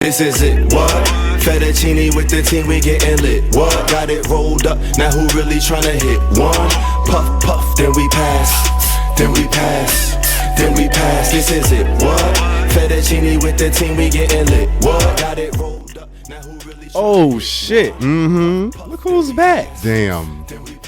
This is it, what? Fettuccine with the team, we getting lit, what? Got it rolled up, now who really tryna hit one? Puff, puff, then we pass, then we pass, then we pass. This is it, what? Fettuccine with the team, we getting lit, what? Got it rolled up, now who really tryna Oh shit. Look who's back. Damn.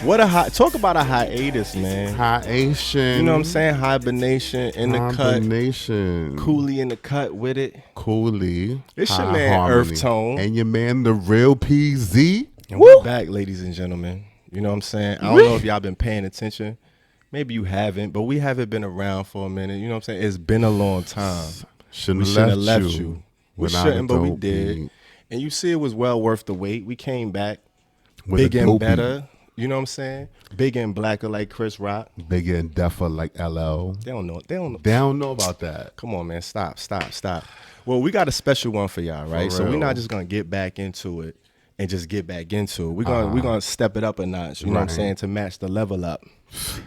What a talk about a hiatus, man. Hiation. You know what I'm saying? Hibernation in the cut. Hibernation. Cooley in the cut with it. Cooley. It's your High man, harmony. EarthTone. And your man, the real PZ. And we're back, ladies and gentlemen. You know what I'm saying? I don't know if y'all been paying attention. Maybe you haven't, but we haven't been around for a minute. You know what I'm saying? It's been a long time. Shouldn't have left you. We without shouldn't, a but we dope did. beat. And you see it was well worth the wait. We came back With big a and dope better. You know what I'm saying? Big and blacker like Chris Rock. Bigger and deafer like LL. They don't know. They don't know. They don't know about that. Come on, man. Stop. Well, we got a special one for y'all, right? So we're real. not just gonna get back into it and just get back into it. We're gonna step it up a notch. You know what I'm Right. saying? To match the level up,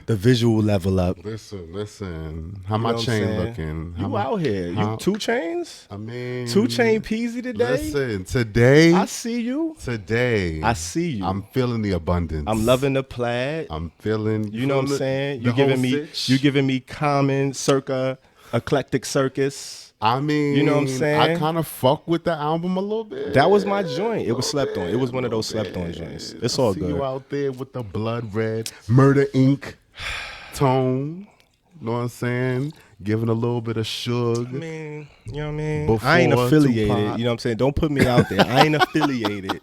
the visual level up. Listen. How You my know what I'm chain saying? looking? How You my- out here? how- You 2 chains? I mean, 2 Chain Peasy today? Listen, today. I see you. Today. I see you. I'm feeling the abundance. I'm loving the plaid. I'm feeling. You know what I'm saying? You You giving me common circa eclectic circus. I mean, You know what I'm saying? I kind of fuck with the album a little bit. That was my joint. It was slept on. It was one of those slept on joints. It's all See good. you out there with the blood red Murder Inc. tone. Know what I'm saying? Giving a little bit of sugar. I mean, you know what I mean? Before I ain't affiliated. Tupac. You know what I'm saying? Don't put me out there. I ain't affiliated.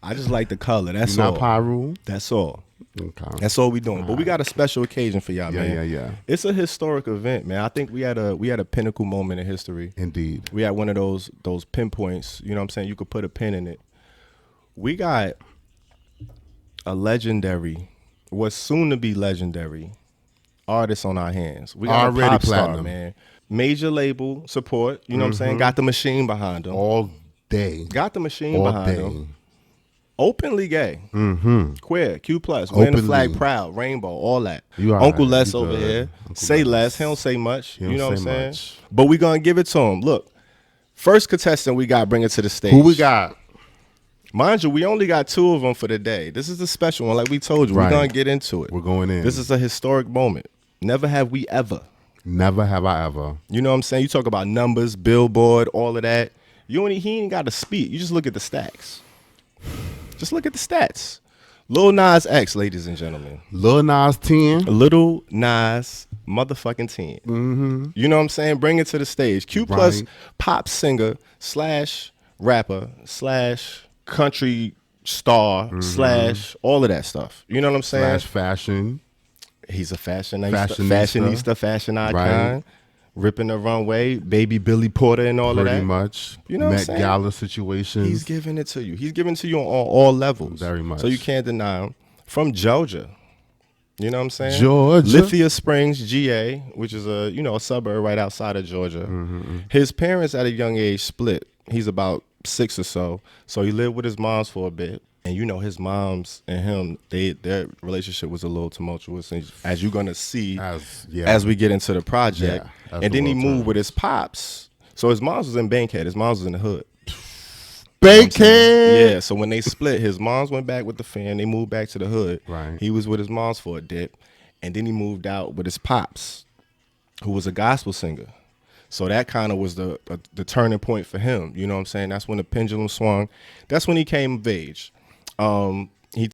I just like the color. That's Not all. Pyru. That's all. Okay. That's all we doing. But we got a special occasion for y'all, man. Yeah. It's a historic event, man. I think we had a pinnacle moment in history. Indeed. We had one of those pinpoints, you know what I'm saying? You could put a pin in it. We got a legendary, what's soon to be legendary artist on our hands. We got Already a pop star, platinum. man. Major label support, you know what I'm saying? Got the machine behind him. All day. Got the machine All behind day. him. Openly gay. Queer, Q+, wearing the Openly. flag proud, rainbow, all that. You all Uncle right. Les You over good. here. Uncle Say Les. less. He don't say much. He You don't know what I'm say saying? much. But we gonna give it to him. Look, first contestant we got, bring it to the stage. Who we got? Mind you, we only got 2 of them for the day. This is the special one. Like we told you, Right. we're going to get into it. We're going in. This is a historic moment. Never have we ever. Never have I ever. You know what I'm saying? You talk about numbers, Billboard, all of that. He ain't got to speak. You just look at the stats. Just look at the stats. Lil Nas X, ladies and gentlemen. Lil Nas 10. Lil Nas motherfucking 10. You know what I'm saying? Bring it to the stage. Q+ Right. pop singer / rapper / country star / all of that stuff. You know what I'm saying? / fashion. He's a fashionista, fashion icon, Right. ripping the runway, baby Billy Porter and all of Pretty that. much. You know what I'm Met saying? Gala situations. He's giving it to you. He's giving it to you on all levels. Very much. So you can't deny him. From Georgia. You know what I'm saying? Georgia. Lithia Springs, GA, which is a suburb right outside of Georgia. His parents at a young age split. He's about 6 or so. So he lived with his moms for a bit. And his moms and him, their relationship was a little tumultuous, as you're gonna see as we get into the project. Yeah, and then he moved with his pops. So his moms was in Bankhead. His moms was in the hood. Bankhead. Yeah, so when they split, his moms went back with the fam. They moved back to the hood. Right. He was with his moms for a dip, and then he moved out with his pops, who was a gospel singer. So that kind of was the turning point for him. You know what I'm saying? That's when the pendulum swung. That's when he came of age. He,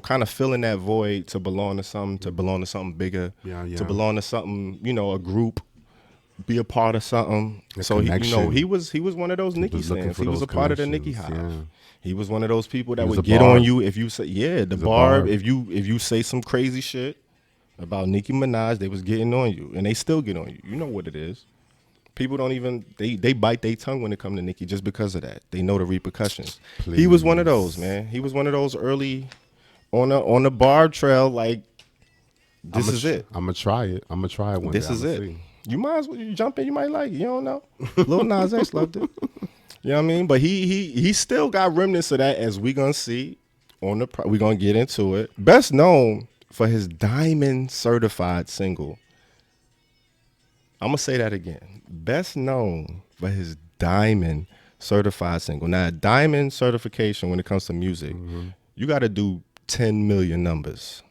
kind of filling that void to belong to something bigger, to belong to something, a group, be a part of something. So he was one of those Nicki stands. He was a part of the Nicki hive. Yeah. He was one of those people that was would a get barb. on you if you say, the barb. If you say some crazy shit about Nicki Minaj, they was getting on you, and they still get on you. You know what it is. People don't even they bite their tongue when it comes to Nicki just because of that. They know the repercussions. He was one of those, man. He was one of those early on the barb trail. Like this is it. I'm gonna try it. I'm gonna try it one day. This is I'ma it. see. You might as well jump in. You might like it. You don't know. Lil Nas X loved it. You know what I mean? But he still got remnants of that, as we gonna see on the. We gonna get into it. Best known for his diamond certified single. I'm gonna say that again. Best known but his diamond certified single. Now, a diamond certification when it comes to music, you got to do 10 million numbers.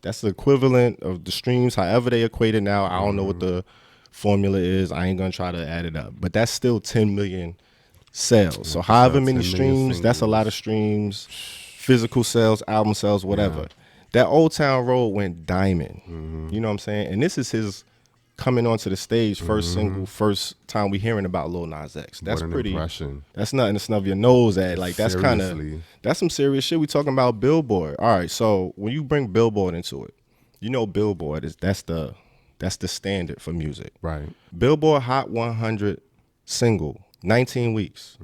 That's the equivalent of the streams, however they equate it now. I don't know what the formula is. I ain't going to try to add it up. But that's still 10 million sales. So however many streams, that's a lot of streams, physical sales, album sales, whatever. That Old Town Road went diamond. You know what I'm saying? And this is his coming onto the stage, first single, first time we hearing about Lil Nas X. That's pretty impression. That's nothing to snub your nose at. Like that's kind of, that's some serious shit. We talking about Billboard. All right, so when you bring Billboard into it, you know Billboard is that's the standard for music. Right. Billboard Hot 100 single, 19 weeks.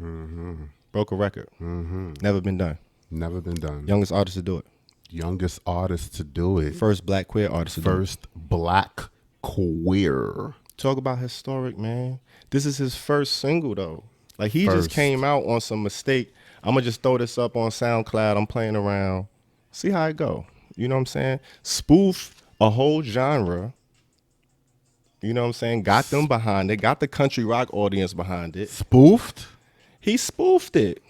Broke a record. Never been done. Never been done. Youngest artist to do it. Youngest artist to do it. First black queer artist to do it. First black queer. Talk about historic, man. This is his first single, though. Like, he just came out on some mistake. I'm going to just throw this up on SoundCloud. I'm playing around. See how it go. You know what I'm saying? Spoof a whole genre. You know what I'm saying? Got them behind it. Got the country rock audience behind it. Spoofed? He spoofed it.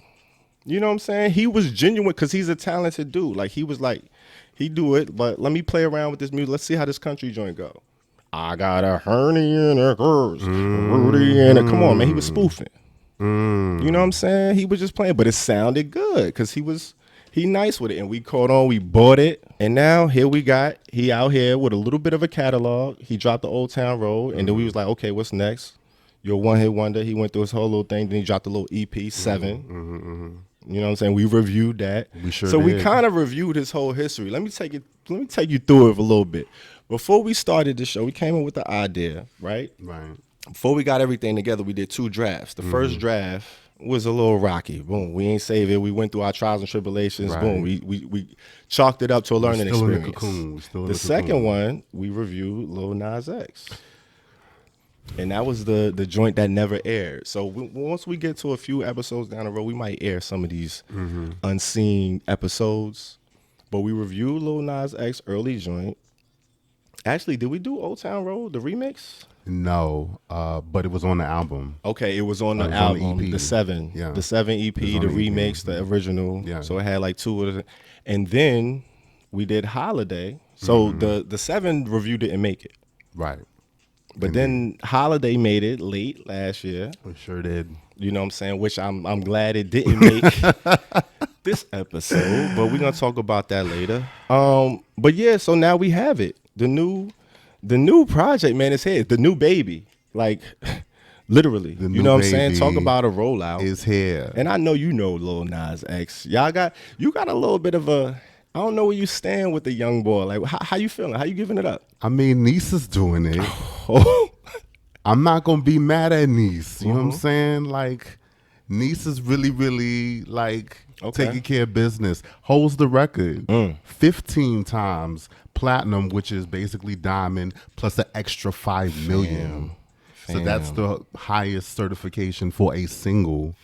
You know what I'm saying? He was genuine because he's a talented dude. Like, he was like, he do it, but let me play around with this music. Let's see how this country joint go. I got a hernia in a curse, Rudy in a. Come on, man. He was spoofing. You know what I'm saying? He was just playing, but it sounded good because he nice with it. And we caught on, we bought it. And now here he out here with a little bit of a catalog. He dropped the Old Town Road. And then we was like, okay, what's next? Your one-hit wonder. He went through his whole little thing. Then he dropped a little EP, 7. You know what I'm saying? We reviewed that. We sure so did. We kind of reviewed his whole history. Let me take you through it a little bit. Before we started the show, we came in with the idea, right? Right. Before we got everything together, we did 2 drafts. The first draft was a little rocky. Boom. We ain't save it. We went through our trials and tribulations. Right. Boom. We chalked it up to a learning still experience. In the cocoon. Still in the second one, we reviewed Lil Nas X. And that was the joint that never aired. So once we get to a few episodes down the road, we might air some of these unseen episodes. But we reviewed Lil Nas X early joint. Actually, did we do Old Town Road, the remix? No, but it was on the album. Okay, it was on the album, on the EP. the 7. Yeah. The 7 EP, the remix, the original. Yeah. So it had like 2 of it. And then we did Holiday. So the 7 review didn't make it. Right. But then Holiday made it late last year. We sure did. You know what I'm saying? Which I'm glad it didn't make this episode. But we're gonna talk about that later. But yeah, so now we have it. The new project, man, is here. The new baby. Like literally. You know what I'm saying? Talk about a rollout. Is here. And I know you know Lil Nas X. You got a little bit of a, I don't know where you stand with the young boy. Like, how you feeling? How you giving it up? I mean, Niece is doing it. I'm not going to be mad at Niece. You know what I'm saying? Like, Niece is really, really, like, taking care of business. Holds the record 15 times platinum, which is basically diamond, plus an extra 5 million. So that's the highest certification for a single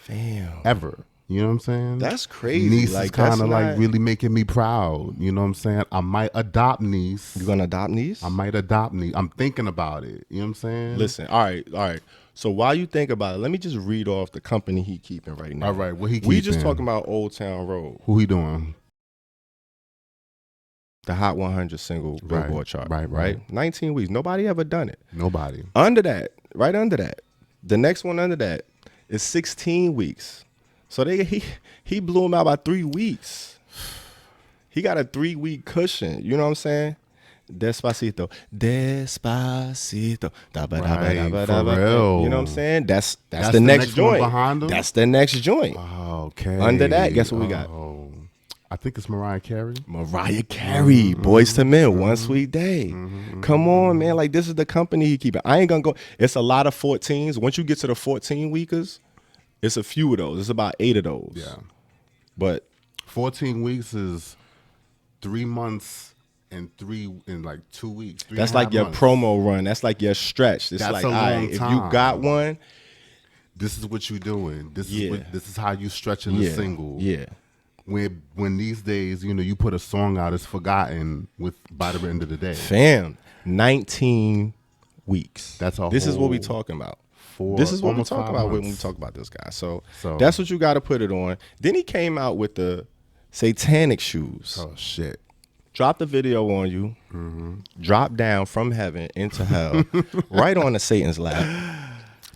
ever. You know what I'm saying? That's crazy. Niece like, is kind of like really making me proud. You know what I'm saying? I might adopt Niece. You gonna adopt Niece? I might adopt Niece. I'm thinking about it. You know what I'm saying? Listen, all right. So while you think about it, let me just read off the company he keeping right now. All right, what he keeping? We just talking about Old Town Road. Who he doing? The Hot 100 single Billboard chart. Right. 19 weeks. Nobody ever done it. Nobody. Under that, right under that, the next one under that is 16 weeks. So he blew him out by 3 weeks. He got a 3-week cushion. You know what I'm saying? Despacito. Right, for real. You know what I'm saying? That's the next joint. Behind him? That's the next joint. Oh, okay. Under that, guess what we got? I think it's Mariah Carey. Mariah Carey, Boys to Men, One Sweet Day. Come on, man. Like, this is the company he keeping. I ain't gonna go. It's a lot of 14s. Once you get to the 14 weekers, it's a few of those. It's about 8 of those. Yeah. But 14 weeks is 3 months and 2 weeks. That's like your promo run. That's like your stretch. It's that's like, a long all right, if time. you got one, this is what you're doing. This is how you stretching the single. Yeah. When these days, you put a song out, it's forgotten by the end of the day. Fam, 19 weeks. That's all. This is what we talking about. This is what we talk about when we talk about this guy. So that's what you got to put it on. Then he came out with the satanic shoes. Oh shit! Dropped the video on you. Dropped down from heaven into hell, right on the Satan's lap.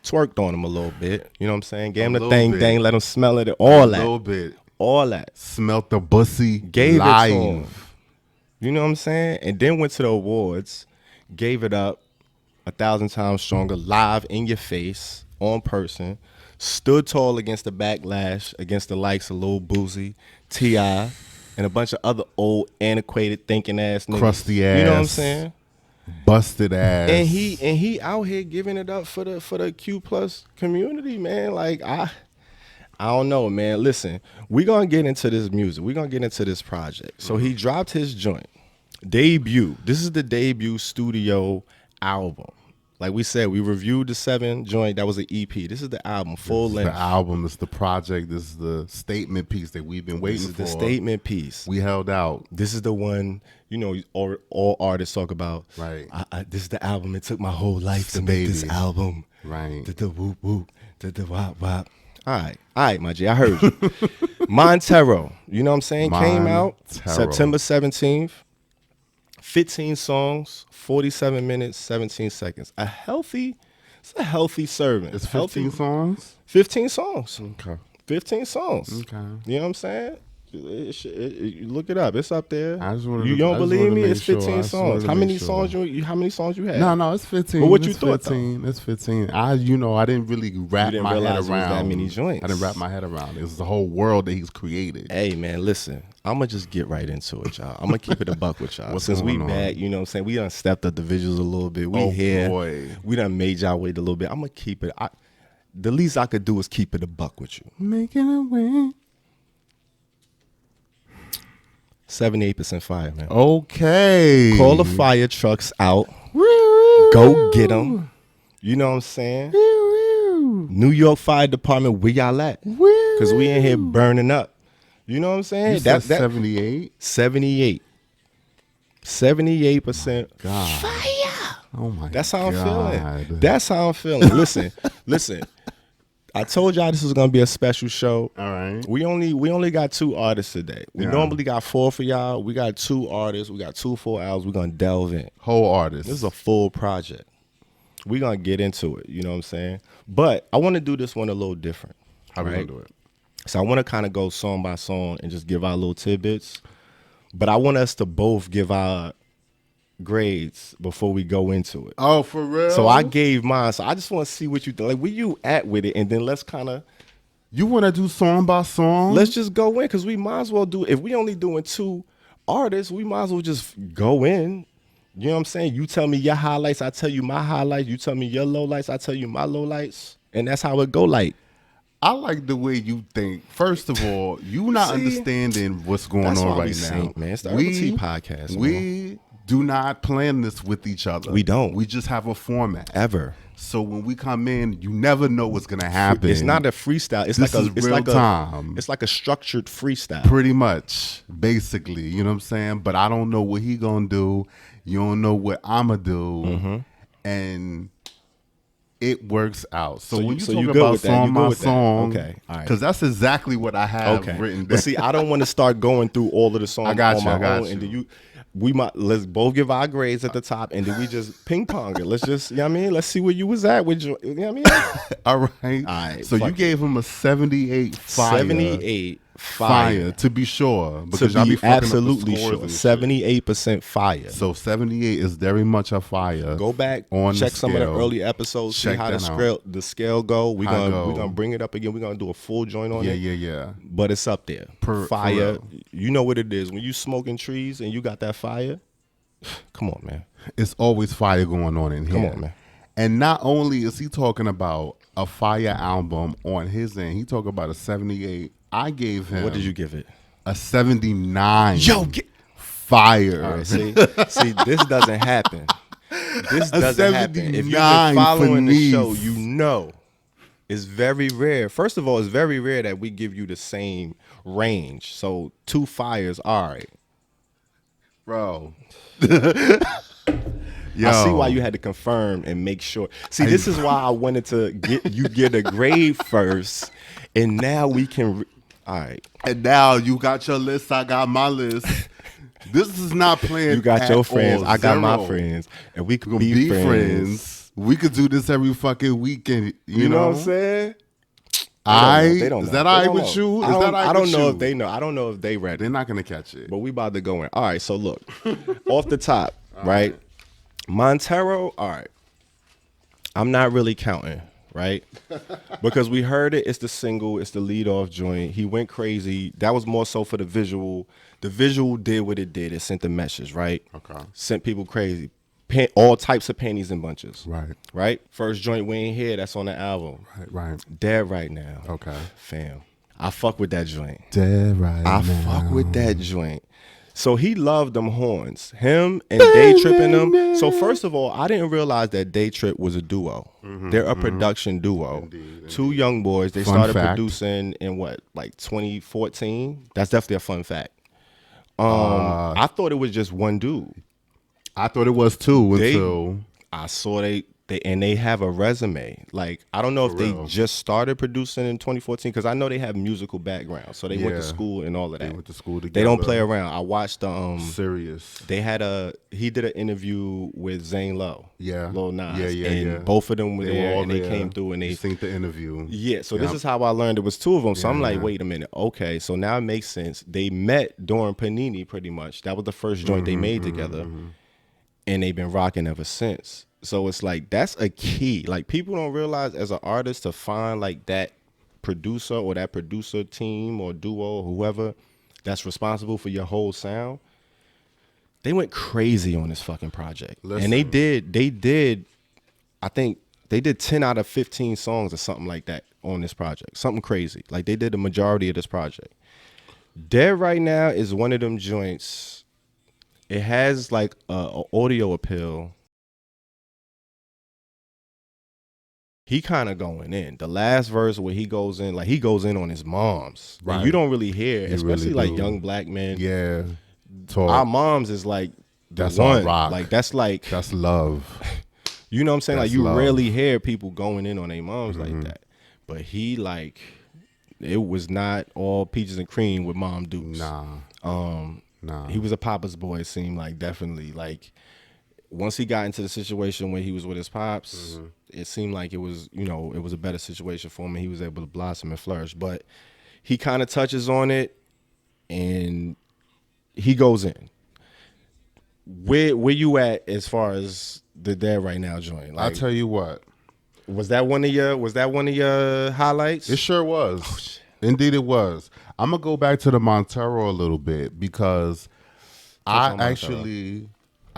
Twerked on him a little bit. You know what I'm saying? Gave him the thing, let him smell it. All that. A little bit. All that. Smelt the bussy. Gave it to him. You know what I'm saying? And then went to the awards, gave it up 1,000 times stronger, live in your face, on person, stood tall against the backlash, against the likes of Lil Boosie, T.I., and a bunch of other old, antiquated, thinking ass niggas. Crusty ass. You know what I'm saying? Busted ass. And he out here giving it up for the Q plus community, man. Like I don't know, man. Listen, we gonna get into this music. We gonna get into this project. So he dropped his joint. Debut. This is the debut studio album. Like we said, we reviewed the 7 joint. That was an EP. This is the album, full length. The album, this is the project. This is the statement piece that we've been waiting for. This is the statement piece. We held out. This is the one, you know, all artists talk about. Right. This is the album. It took my whole life to make this album. Right. The whoop whoop. The wop wop. All right, my G. I heard you. Montero. You know what I'm saying? Came out September 17th. 15 songs, 47 minutes, 17 seconds. It's a healthy serving. It's 15 songs? 15 songs. Okay. 15 songs. Okay. You know what I'm saying? Look it up. It's up there. I just wanted you don't believe me? It's 15 sure. songs. How many songs you had? No, it's 15. But what you it's thought? 15. It's 15. I didn't really wrap my head around that many joints. I didn't wrap my head around it. It was the whole world that he's created. Hey man, listen. I'm gonna just get right into it, y'all. I'm gonna keep it a buck with y'all. Since we back, you know what I'm saying? We done stepped up the visuals a little bit. We here. Boy. We done made y'all wait a little bit. I'm gonna keep it. The least I could do is keep it a buck with you. Making a way. 78% fire, man. Okay. Call the fire trucks out. Woo. Go get them. You know what I'm saying? Woo. New York Fire Department, where y'all at? Because we in here burning up. You know what I'm saying? You said 78? 78. 78% fire. Oh my God. That's how I'm feeling. That's how I'm feeling. Listen. I told y'all this was gonna be a special show. All right. We only got 2 artists today. We normally got 4 for y'all. We got 2 artists. We got 2 full hours. We're gonna delve in. Whole artist. This is a full project. We're gonna get into it. You know what I'm saying? But I want to do this one a little different. How we gonna do it? So I want to kind of go song by song and just give our little tidbits. But I want us to both give our grades before we go into it. Oh, for real? So I gave mine. So I just want to see what you think. Like, where you at with it? And then let's kind of. You want to do song by song? Let's just go in, because we might as well do. If we only doing 2 artists, we might as well just go in. You know what I'm saying? You tell me your highlights, I tell you my highlights. You tell me your lowlights, I tell you my lowlights. And that's how it go. Like, I like the way you think. First of all, you not understanding what's going on right now. Sing, man. It's the Herbal Tea Podcast. We do not plan this with each other. We don't. We just have a format. Ever. So when we come in, you never know what's gonna happen. It's not a freestyle. It's time. It's like a structured freestyle. Pretty much, basically. You know what I'm saying? But I don't know what he gonna do. You don't know what I'ma do. And it works out. So when you talk about song by song, okay, all right, because that's exactly what I have written down. But see, I don't want to start going through all of the songs. I got on you. my own, and then let's both give our grades at the top, and then we just ping pong it. Let's just, you know what I mean? Let's see where you was at with you know what I mean? All right. So you gave him a 78 fire. 78 fire. To be sure. Because y'all be absolutely sure. 78% fire. So 78 is very much a fire. Go back, check some of the early episodes, see how the scale go. We're gonna bring it up again. We're gonna do a full joint on it. Yeah. But it's up there. Fire. You know what it is. When you smoking trees and you got that fire, come on, man. It's always fire going on in here. Come on, man. And not only is he talking about a fire album on his end, he talking about a 78. I gave him. What did you give it? A 79. Yo, fire. All right, see, this doesn't happen. This doesn't happen. If you've been following the show, you know it's very rare. First of all, it's very rare that we give you the same range. So 2 fires, all right. Bro. I see why you had to confirm and make sure. See, this is why I wanted to get a grade first, and now we can. All right. And now you got your list. I got my list. This is not playing. You got your friends. I got my Zero. friends, and we could be friends. We could do this every fucking weekend. You know what I'm saying? They don't know. Is that all right with you? I don't know if they know. I don't know if they ready. They're not gonna catch it. But we about to go in. All right. So look, off the top, right? Montero. All right. I'm not really counting, right? Because we heard it. It's the single. It's the lead off joint. He went crazy. That was more so for the visual. The visual did what it did. It sent the message, right? Okay. Sent people crazy. All types of panties and bunches. Right. Right? First joint we ain't hear, that's on the album. Right. Dead Right Now. Okay. Fam. I fuck with that joint. Dead Right Now. I fuck with that joint. So he loved them horns. Him and Day Trip in them. So first of all, I didn't realize that Day Trip was a duo. They're a production duo. Indeed. Two young boys. They Fun started fact. producing in what, like 2014? That's definitely a fun fact. I thought it was just one dude. I thought it was too until I saw they have a resume. Like, I don't know if they just started producing in 2014, because I know they have musical background, so they went to school and all of that. They went to school together. They don't play around. I watched serious. They had he did an interview with Zane Lowe. Yeah. Lil Nas. Yeah. And both of them were there, all and they came through and they synced the interview. Yeah, so this is how I learned it was two of them. So I'm like, wait a minute. Okay, so now it makes sense. They met during Panini pretty much. That was the first joint they made together. And they've been rocking ever since. So it's like, that's a key. Like, people don't realize as an artist to find like that producer or that producer team or duo or whoever that's responsible for your whole sound. They went crazy on this fucking project. Listen. And they did, I think they did 10 out of 15 songs or something like that on this project. Something crazy. Like, they did the majority of this project. Dead Right Now is one of them joints. It has like a audio appeal. He kind of going in. The last verse where he goes in on his mom's. Right. And you don't really hear, especially really like young black men. Yeah. Our moms is like that's one. Rock. Like that's love. You know what I'm saying? That's like you love. Rarely hear people going in on their moms like that. But he like, it was not all peaches and cream with Mom Dukes. Nah. He was a papa's boy, it seemed like, definitely. Like, once he got into the situation where he was with his pops, it seemed like it was, it was a better situation for him, and he was able to blossom and flourish. But he kind of touches on it, and he goes in. Where you at as far as the Dead Right Now joint? Like, I'll tell you what. Was that one of your highlights? It sure was. Oh, shit. Indeed it was. I'm going to go back to the Montero a little bit because I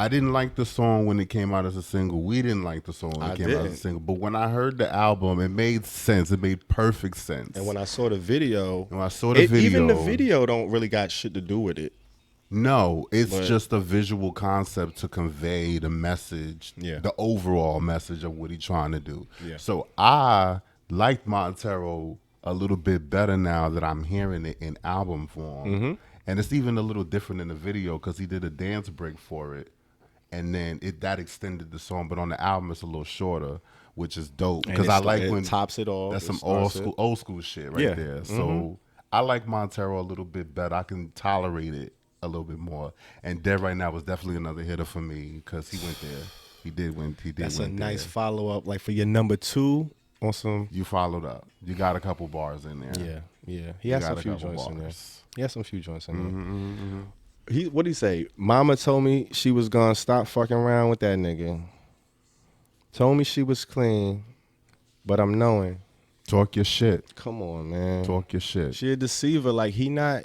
didn't like the song when it came out as a single. We didn't like the song when it came out as a single. But when I heard the album, it made sense. It made perfect sense. And when I saw the video, even the video don't really got shit to do with it. No, it's just a visual concept to convey the message, the overall message of what he's trying to do. Yeah. So I liked Montero a little bit better now that I'm hearing it in album form. And it's even a little different in the video because he did a dance break for it. And then that extended the song. But on the album, it's a little shorter, which is dope. Because I like when tops it off. That's some old school shit right there. So I like Montero a little bit better. I can tolerate it a little bit more. And Dead Right Now was definitely another hitter for me because he went there. He did win. That's a nice follow-up. Like for your number 2 on some. You followed up. You got a couple bars in there. Yeah. He has some few joints in there. He has some few joints in there. What'd he say? Mama told me she was gonna stop fucking around with that nigga. Told me she was clean, but I'm knowing. Talk your shit. Come on, man. Talk your shit. She a deceiver. Like he not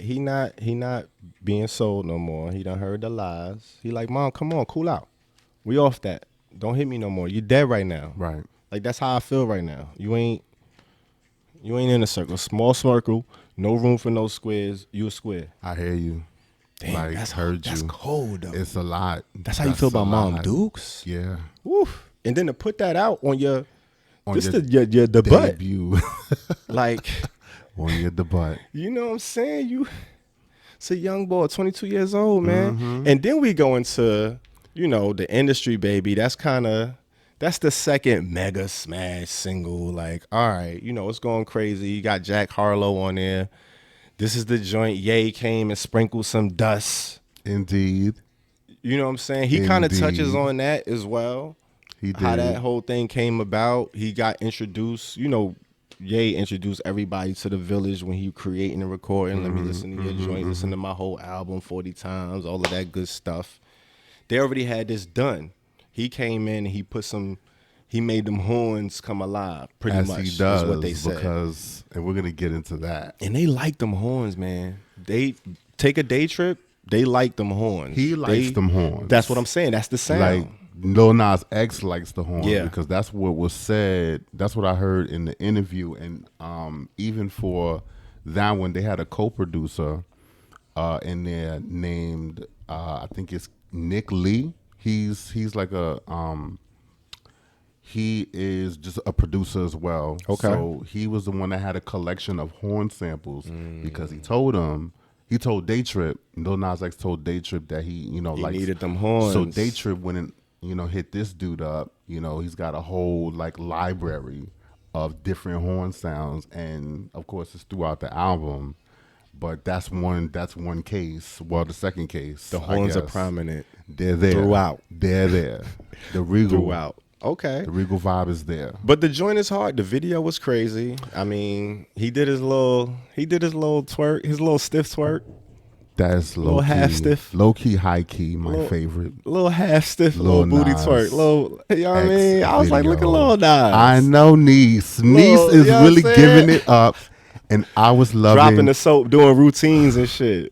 being sold no more. He done heard the lies. He like, Mom, come on, cool out. We off that. Don't hit me no more. You dead right now. Right. Like that's how I feel right now. You ain't in a circle. Small circle. No room for no squares. You a square. I hear you. Damn, like, that's cold though. It's a lot. That's how you feel about Mom Dukes? Yeah. Woof. And then to put that out on your your debut. Like on your debut. You know what I'm saying? It's a young boy, 22 years old, man. And then we go into you know, the Industry Baby, that's the second mega smash single. Like, all right, you know, it's going crazy. You got Jack Harlow on there. This is the joint Ye came and sprinkled some dust. Indeed. You know what I'm saying? He kind of touches on that as well. He did. How that whole thing came about. He got introduced, you know, Ye introduced everybody to the village when he creating and recording. Let me listen to your joint, listen to my whole album 40 times, all of that good stuff. They already had this done. He came in and he made them horns come alive, pretty As much, he does, is what they said. And we're going to get into that. And they like them horns, man. They take a day trip, they like them horns. He likes them horns. That's what I'm saying. That's the sound. Like, Lil Nas X likes the horn Yeah. because that's what was said. That's what I heard in the interview. And even for that one, they had a co-producer in there named, I think it's Nick Lee. He's like he is just a producer as well. Okay. So he was the one that had a collection of horn samples because he told Day Trip, Lil Nas X told Day Trip that he needed them horns. So Day Trip went and, hit this dude up. He's got a whole like library of different horn sounds, and of course it's throughout the album. But that's one case. Well, the second case, the horns are prominent. They're there throughout. They're there. The regal throughout. Okay. The regal vibe is there. But the joint is hard. The video was crazy. I mean, he did his little twerk, his little stiff twerk. That's low key, half stiff, low key, high key. My favorite. Little half stiff, little booty twerk. Little, you know what I mean? I was like, look at Lil Nas. I know Niece. Niece is really giving it up, and I was loving dropping the soap, doing routines and shit.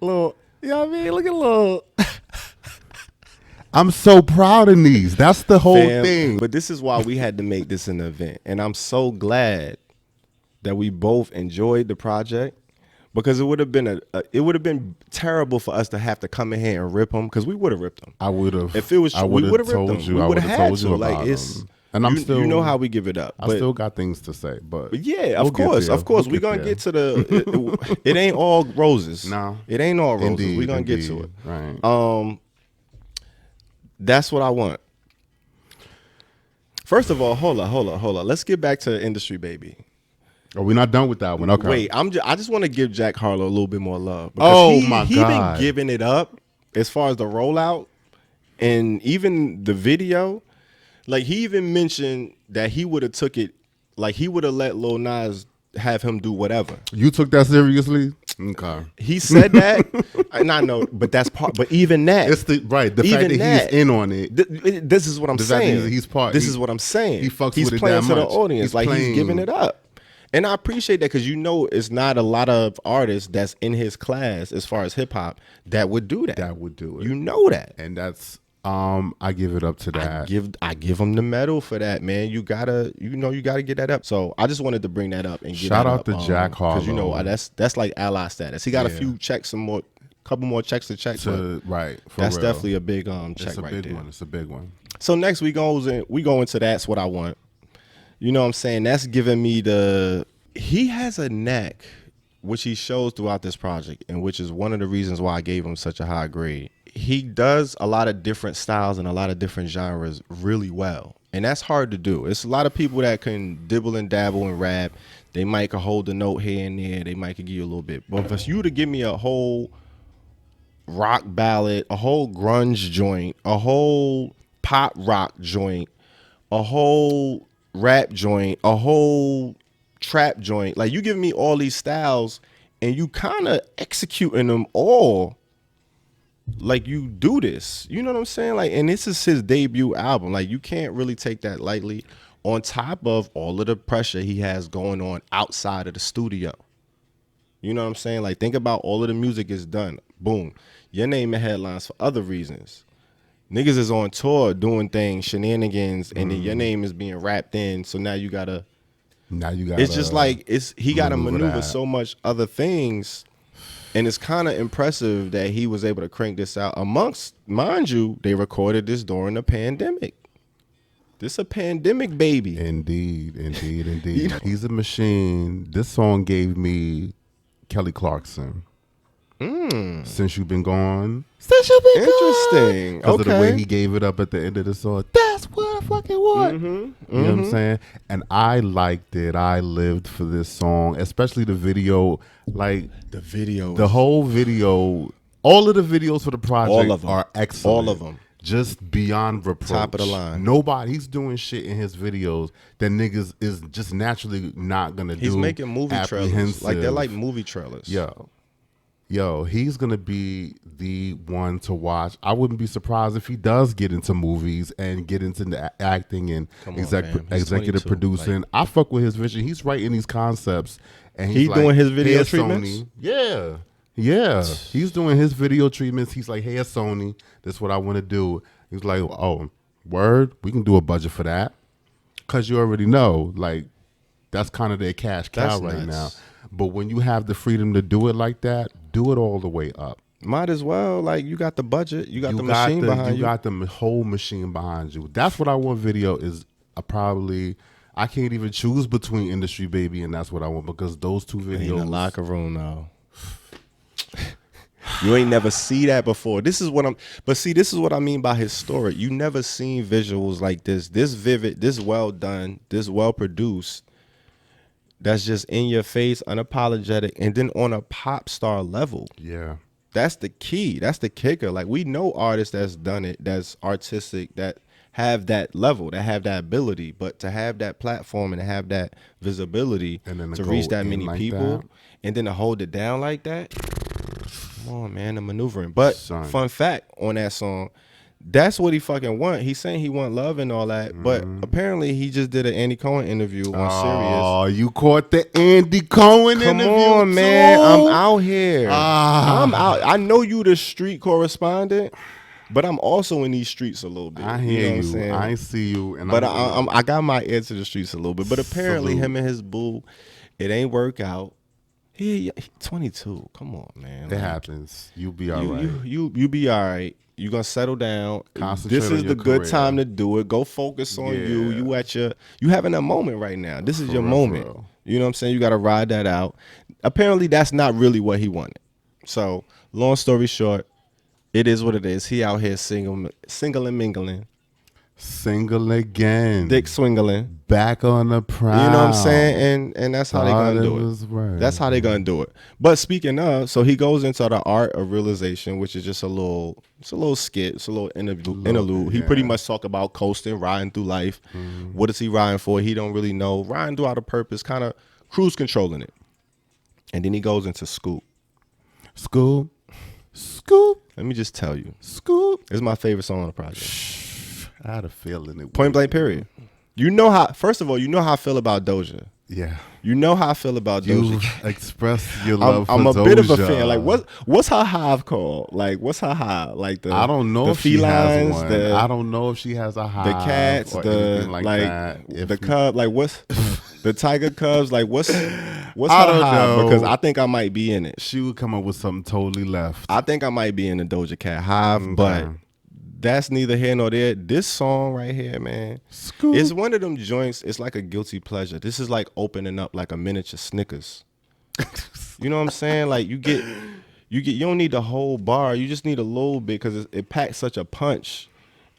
Little, you know what I mean? Look at Lil. I'm so proud of Niece. That's the whole thing. But this is why we had to make this an event, and I'm so glad that we both enjoyed the project. Because it would have been terrible for us to have to come in here and rip them, because we would have ripped them. I would have. If it was true, we would have ripped them. We would have had to. Like, it's, and I'm still, you know how we give it up. I still got things to say, but yeah, of course, we're gonna get to the. It ain't all roses. No, it ain't all roses. Indeed, we're gonna get to it. Right. That's what I want. First of all, hold on. Let's get back to Industry Baby. Are we not done with that one? Okay. Wait, I just want to give Jack Harlow a little bit more love. Because my God. He been giving it up as far as the rollout and even the video. Like, he even mentioned that he would have took it, like he would have let Lil Nas have him do whatever. You took that seriously? Okay. He said that, and I know, but that's part. But even that, it's the fact that he's in on it. This is what I'm saying. He's part. This is what I'm saying. He fucks he's with it playing that to much. the audience, he's giving it up. And I appreciate that, because it's not a lot of artists that's in his class as far as hip hop that would do that. That would do it. You know that. And that's I give it up to that. I give him the medal for that, man. You gotta get that up. So I just wanted to bring that up and get shout that out up, to Jack Harlow, because that's like ally status. He got a few checks, couple more checks to check. Right. That's real. Definitely a big check it's a right big there. one. It's a big one. So next we go into That's What I Want. You know what I'm saying? That's giving me he has a knack, which he shows throughout this project, and which is one of the reasons why I gave him such a high grade. He does a lot of different styles and a lot of different genres really well. And that's hard to do. It's a lot of people that can dibble and dabble and rap. They might could hold a note here and there. They might could give you a little bit. But for you to give me a whole rock ballad, a whole grunge joint, a whole pop rock joint, a whole rap joint, a whole trap joint, like, you give me all these styles and you kind of executing them all like you do this. You know what I'm saying? Like, and this is his debut album. Like, you can't really take that lightly, on top of all of the pressure he has going on outside of the studio. You know what I'm saying? Like, think about all of the music is done. Boom. Your name in headlines for other reasons. Niggas is on tour doing things, shenanigans, and then your name is being wrapped in. So now you gotta. It's just like he got to maneuver so much other things, and it's kind of impressive that he was able to crank this out. Amongst, mind you, they recorded this during the pandemic. This a pandemic baby. Indeed. You know? He's a machine. This song gave me Kelly Clarkson. Since You've Been Gone. Interesting. Because of the way he gave it up at the end of the song. That's what I fucking want. You know what I'm saying? And I liked it. I lived for this song, especially the video. Like the whole video, all of the videos for the project are excellent. All of them. Just beyond reproach. Top of the line. He's doing shit in his videos that niggas is just naturally not gonna do. He's making movie trailers. Like they're like movie trailers. Yo, he's gonna be the one to watch. I wouldn't be surprised if he does get into movies and get into the acting and executive producing. I fuck with his vision. He's writing these concepts, and he's doing his video treatments. Sony. Yeah. He's doing his video treatments. He's like, hey, Sony, this is what I want to do. He's like, oh, word, we can do a budget for that, because you already know, like, that's kind of their cash cow right now. But when you have the freedom to do it like that, do it all the way up. Might as well. Like, you got the budget. You got the machine behind you. You got the whole machine behind you. That's what I want. Video is I can't even choose between Industry Baby and That's What I Want, because those two videos. In the locker room now. You ain't never see that before. This is what I mean by historic. You never seen visuals like this vivid, this well done, this well produced. That's just in your face, unapologetic, and then on a pop star level. Yeah. That's the key. That's the kicker. Like, we know artists that's done it, that's artistic, that have that level, that have that ability, but to have that platform and to have that visibility and then to reach that many like people and then to hold it down like that. Come on, man, the maneuvering. But fun fact on that song, that's what he fucking want. He's saying he want love and all that, but apparently he just did an Andy Cohen interview on Sirius. Oh, you caught the Andy Cohen interview? Come on, man. I'm out here. I'm out. I know you the street correspondent, but I'm also in these streets a little bit. I hear you. I see you. And but I got my ear to the streets a little bit. But apparently him and his boo, it ain't work out. He 22. Come on, man. It happens. You be all right. You be all right. You gonna settle down. Concentrate this is on the good career. time to do it. Go focus on you. You having a moment right now. This is your moment. You know what I'm saying? You gotta ride that out. Apparently that's not really what he wanted. So long story short, it is what it is. He out here single and mingling. Single again. Dick swingling. Back on the prowl. You know what I'm saying? And that's how they gonna do it. Right. That's how they gonna do it. But speaking of, so he goes into the art of realization, which is just a little skit, it's a little interlude. He pretty much talk about coasting, riding through life. What is he riding for? He don't really know. Riding through out of purpose, kind of cruise controlling it. And then he goes into Scoop. Scoop. Let me just tell you. Scoop. It's my favorite song on the project. I had a feeling it. Point blank period. You know how, first of all, you know how I feel about Doja. Yeah. You know how I feel about Doja. You expressed your love for Doja. I'm a bit of a fan. Like, what's her hive called? Like, what's her hive? Like I don't know if felines, she has one. I don't know if she has a hive. The cats, or anything like that. The cub, like what's the tiger cubs? Like what's her hive? Know. Because I think I might be in it. She would come up with something totally left. I think I might be in the Doja Cat hive, but that's neither here nor there. This song right here, man, it's one of them joints. It's like a guilty pleasure. This is like opening up like a miniature Snickers. You know what I'm saying? Like you don't need the whole bar. You just need a little bit because it packs such a punch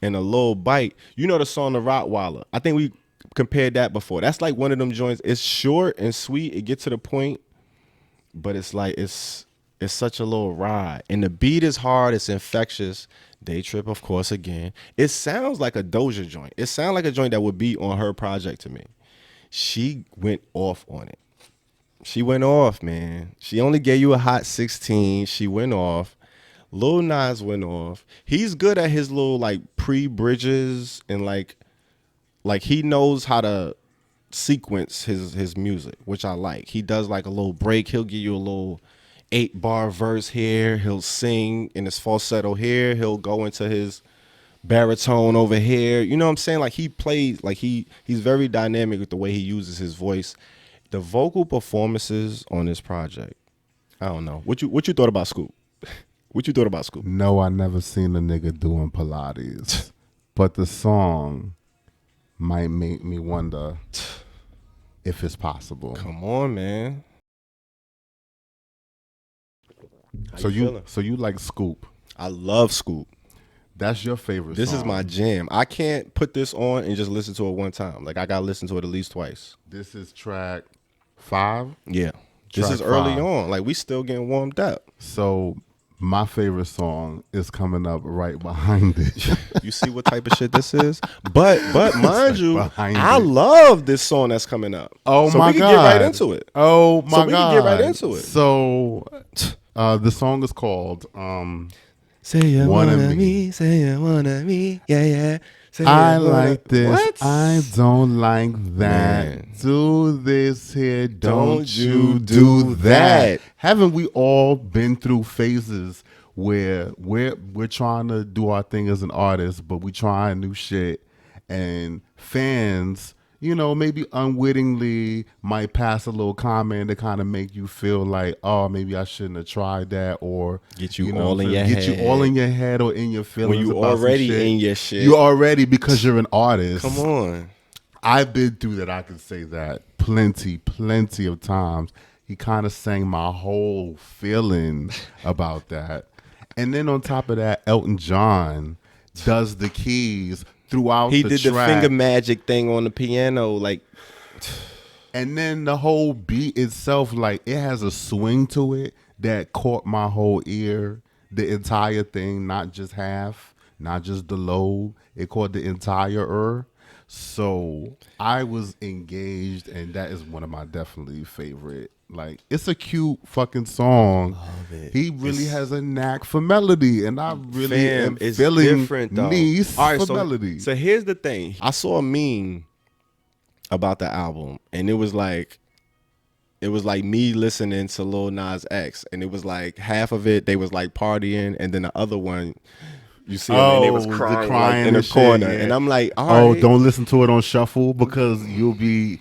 and a little bite. You know the song The Rottweiler. I think we compared that before. That's like one of them joints. It's short and sweet. It gets to the point, but it's like it's such a little ride. And the beat is hard. It's infectious. Day Trip, of course, again. It sounds like a Doja joint. It sounds like a joint that would be on her project to me. She went off on it. She went off, man. She only gave you a hot 16. She went off. Lil Nas went off. He's good at his little like pre-bridges and like he knows how to sequence his music, which I like. He does like a little break. He'll give you a little 8-bar verse here. He'll sing in his falsetto here. He'll go into his baritone over here. You know what I'm saying? Like he plays, like he's very dynamic with the way he uses his voice. The vocal performances on this project, I don't know. What you thought about Scoop? What you thought about Scoop? No, I never seen a nigga doing Pilates. But the song might make me wonder if it's possible. Come on, man. So you like Scoop? I love Scoop. That's your favorite This song. is my jam. I can't put this on and just listen to it one time. Like, I got to listen to it at least twice. This is track 5? Yeah. This Track is early 5. on. Like, we still getting warmed up. So my favorite song is coming up right behind it. You see what type of shit this is? But mind you, behind I it. love this song that's coming up. Oh so my we can God. get right into it. Oh my So we God. can get right into it. So the song is called Say you Wanna wanna Me. me, say you wanna me, yeah, yeah. Say I you wanna- like this. What? I don't like that. Man. Do this here. Don't Don't you you do do that. that. Haven't we all been through phases where we're trying to do our thing as an artist, but we trying new shit, and fans, you know, maybe unwittingly might pass a little comment to kind of make you feel like, oh, maybe I shouldn't have tried that, or Get you know all what I'm in saying? your Get you head. all in your head or in your feelings. When you about some already shit. in your shit. You already, because you're an artist. Come on. I've been through that. I can say that plenty of times. He kind of sang my whole feeling about that. And then on top of that, Elton John does the keys throughout He the did track. the finger magic thing on the piano. Like, And then the whole beat itself, like, it has a swing to it that caught my whole ear. The entire thing, not just half, not just the low. It caught the entire. So I was engaged, and that is one of my definitely favorite. Like, it's a cute fucking song. Love it. He really has a knack for melody, and I really am it's feeling different though. niece All right, for so, melody. So here's the thing. I saw a meme about the album, and it was like me listening to Lil Nas X, and it was like half of it they was like partying, and then the other one, you see, them, and they was the crying, crying like, in a and shit, corner, yeah. and I'm like, all right. Don't listen to it on shuffle because you'll be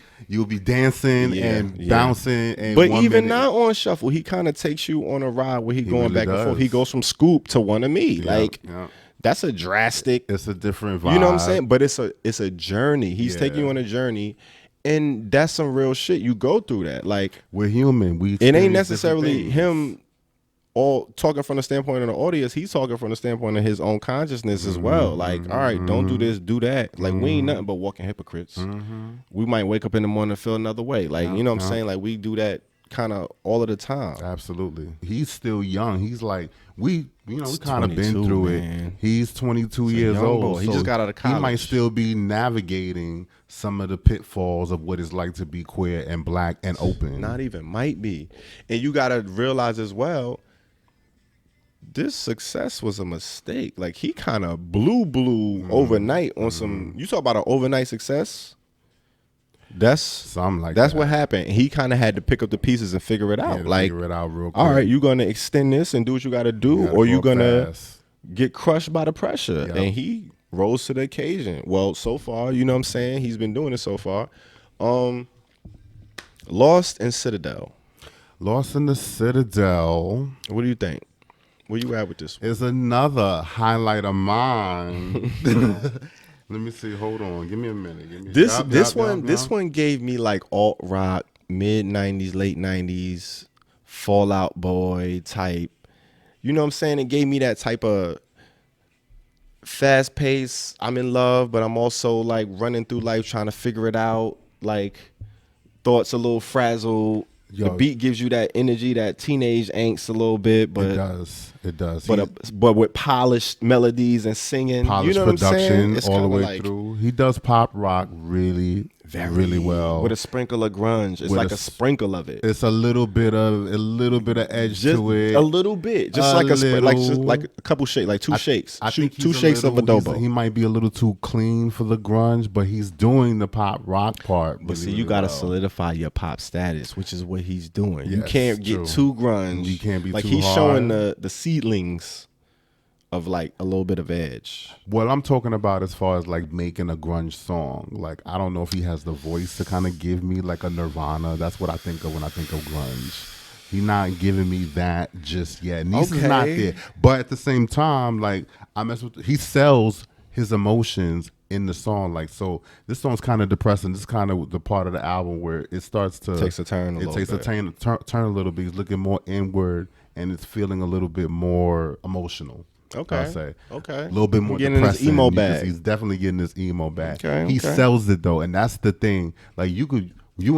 dancing Yeah, and yeah. bouncing. And But 1 even minute, not on shuffle, he kind of takes you on a ride where he going really back and forth. He does. goes from Scoop to One of Me, Yeah, like yeah. that's a drastic. It's a different vibe. You know what I'm saying? But it's a journey. He's taking you Yeah. on a journey, and that's some real shit. You go through that. Like, We're human. We it ain't experience necessarily different things. him all talking from the standpoint of the audience. He's talking from the standpoint of his own consciousness as well. Like, all right, don't do this, do that. Like, we ain't nothing but walking hypocrites. We might wake up in the morning and feel another way. Like, you know what I'm saying? Like, we do that kind of all of the time. Absolutely. He's still young. He's like, we kind of been 22, through man. it. He's 22 He's a years young old. boy. He so just got out of He might college. still be navigating some of the pitfalls of what it's like to be queer and black and open. Not even might be. And you got to realize as well, this success was a mistake. Like, he kind of blew overnight on some. You talk about an overnight success. That's Something like that's that. what happened. He kind of had to pick up the pieces and figure it out. Yeah, Like, figure it out real quick. all right, you gonna extend this and do what you got to do, gotta or go you up gonna fast. get crushed by the pressure. Yep. And he rose to the occasion. Well, so far, you know what I'm saying? He's been doing it so far. Lost in Citadel. Lost in the Citadel What do you think? Where you at with this one? is another highlight of mine. Let me see. Hold on. Give me a minute. Give me This one gave me like alt rock, mid 90s, late 90s, Fallout Boy type. You know what I'm saying? It gave me that type of fast pace. I'm in love, but I'm also like running through life trying to figure it out. Like, thoughts a little frazzled. Yo. The beat gives you that energy, that teenage angst a little bit, but It does. It does. but with polished melodies and singing. Polished you know what I'm saying? production It's all the kinda way like through. He does pop rock really well. with a sprinkle of grunge. It's With like a a sprinkle of it. It's a little bit of edge Just to it. a little bit, just A like little. like a couple shakes, like two shakes. I think he's two shakes of little- adobo. He might be a little too clean for the grunge, but he's doing the pop rock part. But really, see, you really gotta well. solidify your pop status, which is what he's doing. You Yes, can't get true. too grunge. You can't be like too he's hard. showing the seedlings of like a little bit of edge. What I'm talking about as far as like making a grunge song, like I don't know if he has the voice to kind of give me like a Nirvana. That's what I think of when I think of grunge. He's not giving me that just yet. Nice is not Okay. there. But at the same time, like he sells his emotions in the song. Like, so this song's kind of depressing. This is kind of the part of the album where it starts to Takes a turn a It little takes bit. a turn a little bit. He's looking more inward and it's feeling a little bit more emotional. Okay. I'll say. Okay. A little bit more getting depressing. his emo bag. He's definitely getting his emo bag. Okay, He okay. sells it though, and that's the thing. Like you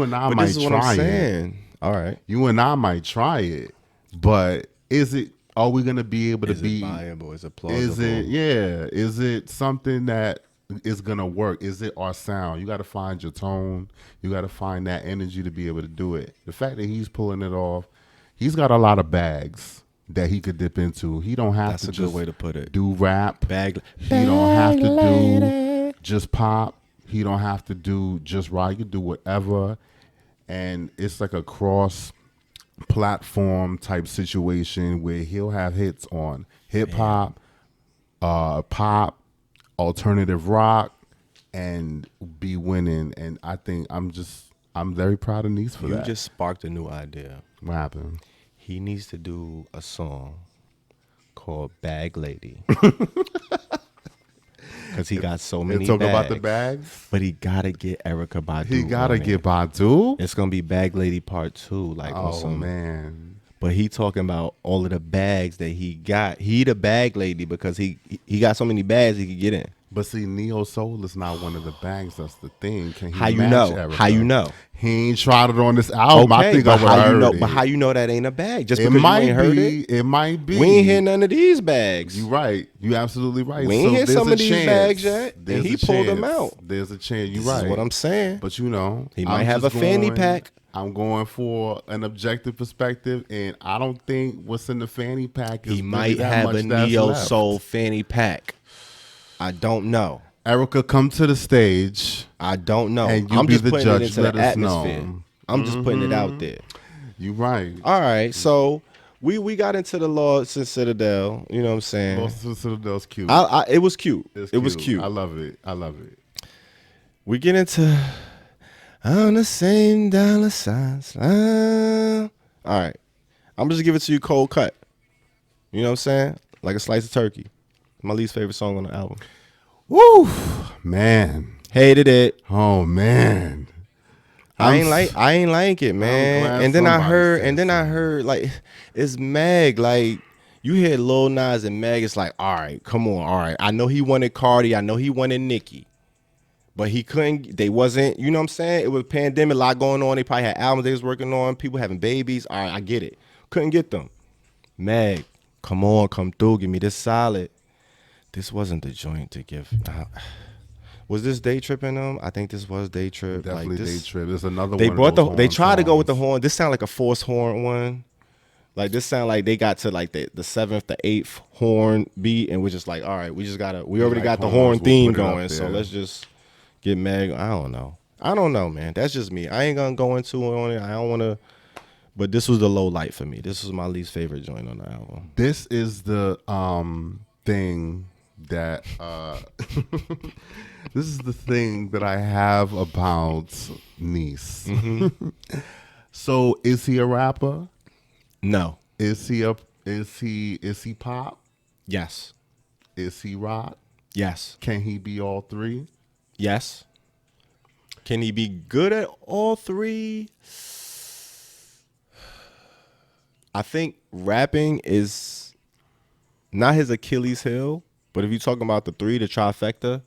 and I But might this is what try I'm it. saying. All right. You and I might try it, but are we gonna be able to Is be it viable? Is it plausible? Is it something that is gonna work? Is it our sound? You gotta find your tone. You gotta find that energy to be able to do it. The fact that he's pulling it off, he's got a lot of bags that he could dip into. He don't have That's to a just good way to put it. do rap. Bag. He don't have to do just pop. He don't have to do just rock. He can do whatever. And it's like a cross platform type situation where he'll have hits on hip hop, pop, alternative rock, and be winning. And I think I'm very proud of Nice for that. You just sparked a new idea. What happened? He needs to do a song called Bag Lady. Because he got so many Talk bags. about the bags. But he got to get Erykah Badu. He gotta on it. get Badu. It's going to be Bag Lady Part 2. Like on Oh some, man. But he talking about all of the bags that he got. He the bag lady because he got so many bags he could get in. But see, Neo Soul is not one of the bags. That's the thing. Can he How you match know? Erykah? How you know? He ain't tried it on this album. I think I but would how you heard know? it. But how you know that ain't a bag? Just It because might you ain't heard be. it. It might be. We ain't hear none of these bags. You right. You absolutely right. We ain't hear there's some a of these chance. bags yet, and There's he a pulled them chance. out. There's a chance. You This right. is what I'm saying. But you know, He might I'm have just a fanny going- pack. I'm going for an objective perspective, and I don't think what's in the fanny pack is He really might that have much a that's Neo left. Soul fanny pack. I don't know. Erykah, come to the stage. I don't know. And you I'm be just the putting judge. it into Let the us know. atmosphere. I'm just putting it out there. You right. All right, so we got into the Lost in Citadel. You know what I'm saying? Most of those cute. It was cute. It's It was cute. I love it. I love it. We get into on the same dollar signs. All right, I'm just give it to you cold cut. You know what I'm saying? Like a slice of turkey. My least favorite song on the album. Woo, man. Hated it. Oh man. I ain't like it, man. glad And then I somebody said heard like it's Meg. Like you hear Lil Nas and Meg. It's like, all right, come on, all right. I know he wanted Cardi. I know he wanted Nicki. But he couldn't, they wasn't, you know what I'm saying? It was a pandemic, a lot going on. They probably had albums they was working on, people having babies. All right, I get it. Couldn't get them. Meg, come on, come through, give me this solid. This wasn't the joint to give. Was this Day Tripping them? I think this was Day Trip. Definitely like this, Day Trip. There's another they one. brought of those they horn tried to go with the songs. horn. This sound like a forced horn one. Like this sound like they got to like the 7th, the 8th horn beat, and we're just like, all right, we already like got the horns, horn we'll theme put it up going, so there. let's just get Meg. I don't know, man. That's just me. I ain't gonna go into it on it. I don't want to. But this was the low light for me. This was my least favorite joint on the album. This is the thing that this is the thing that I have about Nice. Mm-hmm. So is he a rapper? No. Is he pop? Yes. Is he rock? Yes. Can he be all three? Yes. Can he be good at all three? I think rapping is not his Achilles heel, but if you're talking about the three, the trifecta,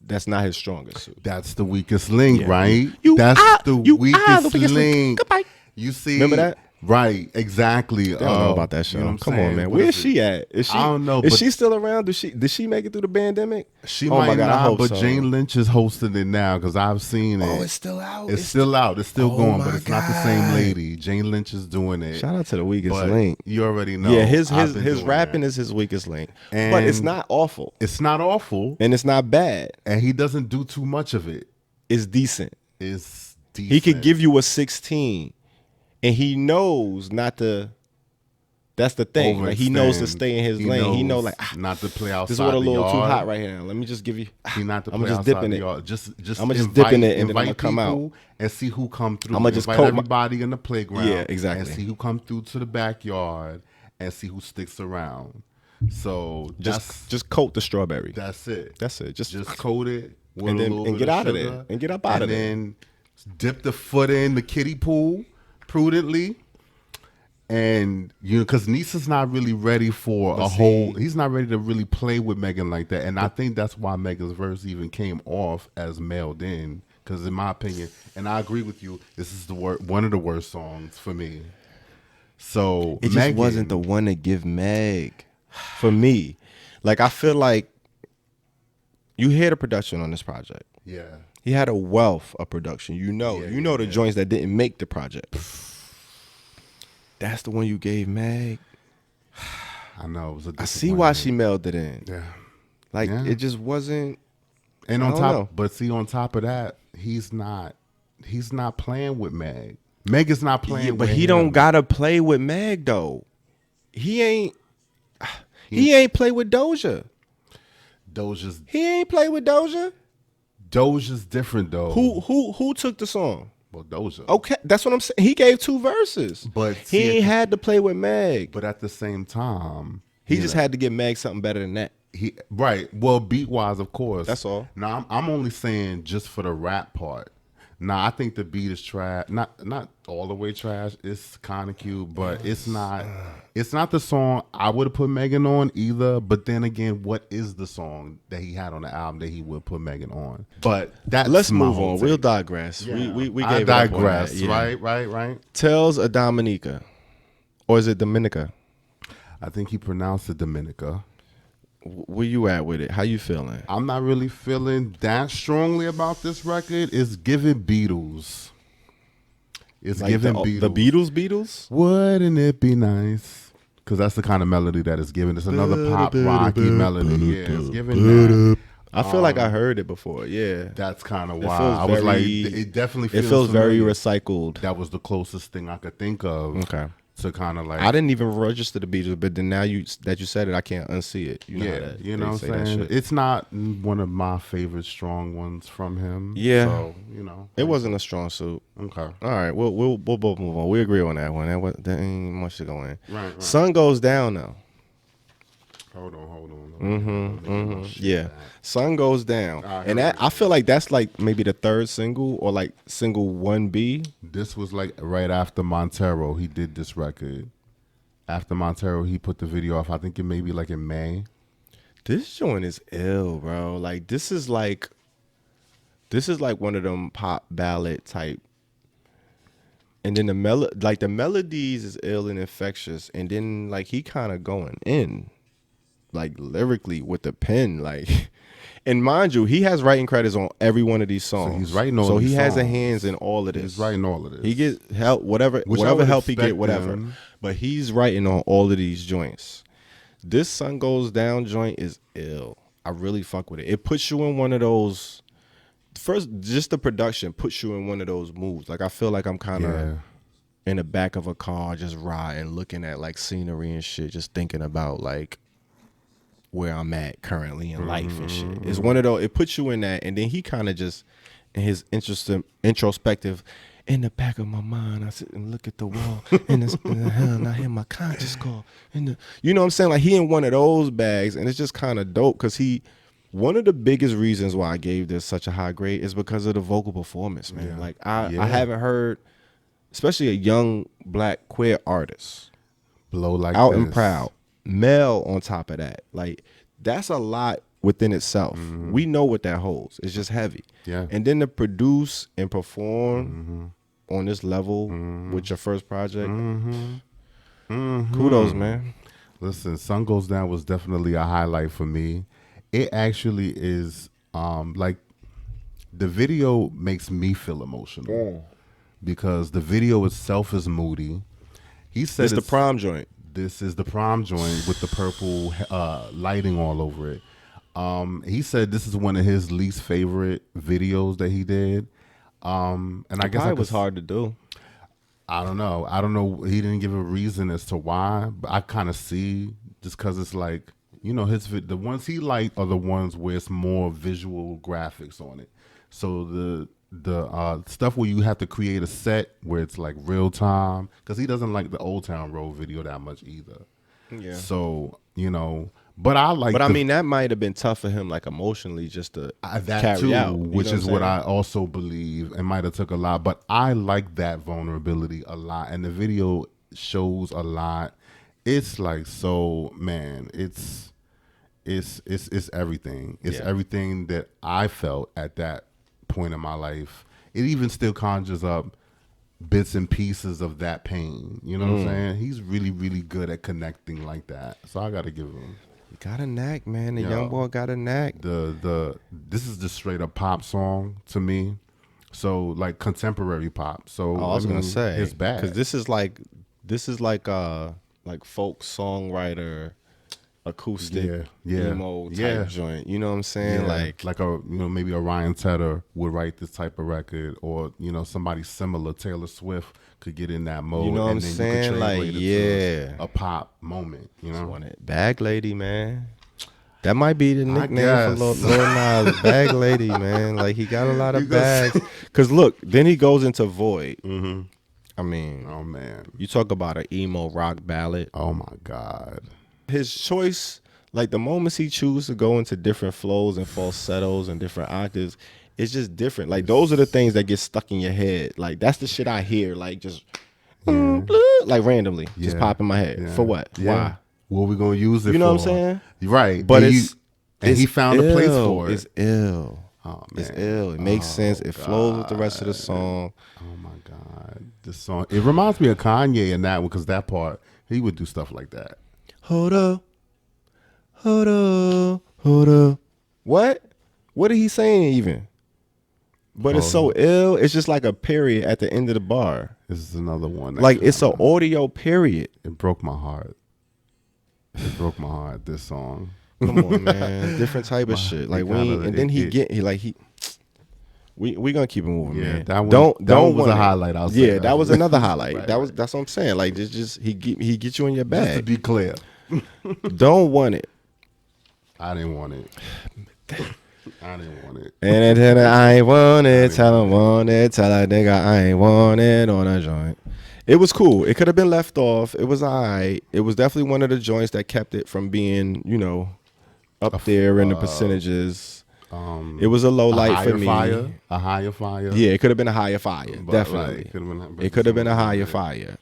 that's not his strongest suit. That's the weakest link, Yeah. right? You That's are the the weakest weakest link. link. Goodbye. You see, Remember that? Right, exactly. I don't know about that show. You know what I'm Come saying? on, man. What Where is is it? she at? Is she? I don't know, Is but- she still around? Did she make it through the pandemic? She Oh my might God, I not, hope but so. Jane Lynch is hosting it now because I've seen it. Oh, it's still out. It's still out. It's still Oh going, my but it's not the same God. lady. Jane Lynch is doing it. Shout out to the weakest but link. you already know. Yeah, his I've been doing rapping it. is his weakest link, but it's And- not awful It's not awful, and it's not bad. and he doesn't do too much of it. It's decent. It's decent. He could give you a 16, and he knows not to. That's the thing. Like he knows to Overextend. stay in his He lane. He know knows like not to play outside this is what a the little too yard. hot right here. Let me just give you. He not to play I'm just outside dipping the it. yard. Just I'ma just invite- dipping it and then I'ma invite come out. people and see who come through. I'ma just invite coat my- everybody in the playground. Yeah, exactly. And see who come through to the backyard and see who sticks around. So Just coat the strawberry. that's it. That's it. Just coat it with and a then- little and bit get of out of sugar, there. And get up out of there. And then dip the foot in the kiddie pool prudently. And because Nice is not really ready for he's not ready to really play with Megan like that. And I think that's why Megan's verse even came off as mailed in. Because in my opinion, and I agree with you, this is one of the worst songs for me. So it just wasn't the one to give Meg for me. Like, I feel like you hear the production on this project. Yeah. He had a wealth of production. You know the joints that didn't make the project. That's the one you gave Meg. I know. It was I see why she mailed it in. Yeah. Like, it just wasn't. And on top, but see, on top of that, he's not playing with Meg. Meg is not playing with him. But he don't gotta play with Meg though. He ain't play with Doja. He ain't play with Doja. Doja's different though. Who took the song? Well, Doja. Okay, that's what I'm saying. He gave 2 verses, but he ain't had to play with Meg. But at the same time, he just had to give Meg something better than that. Right. Well, beat wise, of course. That's all. Now I'm only saying just for the rap part. Now I think the beat is trash. Not all the way trash. It's kind of cute, but it's not the song I would have put Megan on either. But then again, what is the song that he had on the album that he would put Megan on? But let's move on. We'll digress. Yeah. We gave I digress. Yeah. Right. Tells a Dominica, or is it Dominica? I think he pronounced it Dominica. Where you at with it? How you feeling? I'm not really feeling that strongly about this record. It's giving Beatles. It's like giving Beatles. The Beatles? Wouldn't it be nice? Because that's the kind of melody that it's giving. It's another pop rocky melody. Yeah, it's giving that. I feel like I heard it before. Yeah, that's kind of why I was like, it definitely feels. It feels very recycled. That was the closest thing I could think of. Okay. To kind of like, I didn't even register the Beatles, but then now you said it, I can't unsee it. You know what I'm saying? It's not one of my favorite strong ones from him. Yeah, so it wasn't a strong suit. Okay, all right, we'll both move on. We agree on that one. That ain't much to go in. Right. Sun Goes Down though. Hold on. Yeah, Sun Goes Down, and that I feel like that's like maybe the 3rd single or like single 1B. This was like right after Montero. He did this record. After Montero, he put the video off. I think it may be like in May. This joint is ill, bro. Like this is like one of them pop ballad type. And then the melodies is ill and infectious, and then like he kind of going in. Like lyrically with the pen, like, and mind you, he has writing credits on every one of these songs. So he's writing all. So he has a hands in all of this. He's writing all of this. He gets help, whatever help he get, whatever. But he's writing on all of these joints. This Sun Goes Down joint is ill. I really fuck with it. It puts you in one of those. First, just the production puts you in one of those moods. Like I feel like I'm kind of in the back of a car, just riding, looking at like scenery and shit, just thinking about like where I'm at currently in life and shit. It's one of those, it puts you in that, and then he kind of just, in his introspective, in the back of my mind, I sit and look at the wall, and I hear my conscience call. You know what I'm saying? Like he in one of those bags, and it's just kind of dope, because one of the biggest reasons why I gave this such a high grade is because of the vocal performance, man. Yeah. Like I haven't heard, especially a young black queer artist, blow like out this. And proud. Male on top of that, like that's a lot within itself. We know what that holds. It's just heavy. Yeah. And then to produce and perform on this level with your first project, kudos, man. Listen, Sun Goes Down was definitely a highlight for me. It actually is like the video makes me feel emotional because the video itself is moody. He said it's the prom joint. This is the prom joint with the purple lighting all over it. He said this is one of his least favorite videos that he did. And I guess it was hard to do. I don't know. He didn't give a reason as to why, but I kind of see, just because it's like, the ones he liked are the ones where it's more visual graphics on it. So the stuff where you have to create a set where it's like real time, because he doesn't like the Old Town Road video that much either. Yeah. So but I like. But I mean, that might have been tough for him, like emotionally, just to that carry too, out. Which is what I also believe, and might have took a lot. But I like that vulnerability a lot, and the video shows a lot. It's like, so, man, it's everything. It's everything that I felt at that point in my life. It even still conjures up bits and pieces of that pain. You know what I'm saying? He's really, really good at connecting like that. So I got to give him. He got a knack, man. The young boy got a knack. This is just straight up pop song to me. So like contemporary pop. So I was gonna say it's bad because this is like folk songwriter, acoustic, emo type joint. You know what I'm saying? Like a maybe a Ryan Tedder would write this type of record, or somebody similar, Taylor Swift could get in that mode. You know what I'm saying? Like a pop moment. Want it. Bag Lady, man. That might be the nickname for Lil Nas, Bag Lady, man. Like, he got a lot of bags. Because, look, then he goes into Void. Mm-hmm. I mean, oh, man. You talk about an emo rock ballad. Oh, my God. His choice, like, the moments he chooses to go into different flows and falsettos and different octaves, it's just different. Like, those are the things that get stuck in your head. Like, that's the shit I hear, like, just, like, randomly. Just pop in my head. Yeah. For what? Why? What we gonna use it for? You know what I'm saying? Right. But he found a place for it. It's ill. Oh, man. It's ill. It makes sense. It flows with the rest of the song. Oh, my God. This song. It reminds me of Kanye in that one, because that part, he would do stuff like that. Hold up. Hold up. Hold up. What? What are he saying even? But it's so ill. It's just like a period at the end of the bar. This is another one. Like, it's an audio period. It broke my heart. It broke my heart, this song. Come on, man. Different type of shit. Like, we gonna keep it moving, man. That was a highlight. That was another highlight. Right, that's what I'm saying. Like, just he get you in your bag. Just to be clear. Don't want it. I didn't want it. I didn't want it. And then I ain't want it. Tell him want it. Tell that nigga I ain't want it on a joint. It was cool. It could have been left off. It was all right. It was definitely one of the joints that kept it from being, up there in the percentages. It was a low light for me. A higher fire. Yeah, it could have been a higher fire. Definitely. It could have been a higher fire.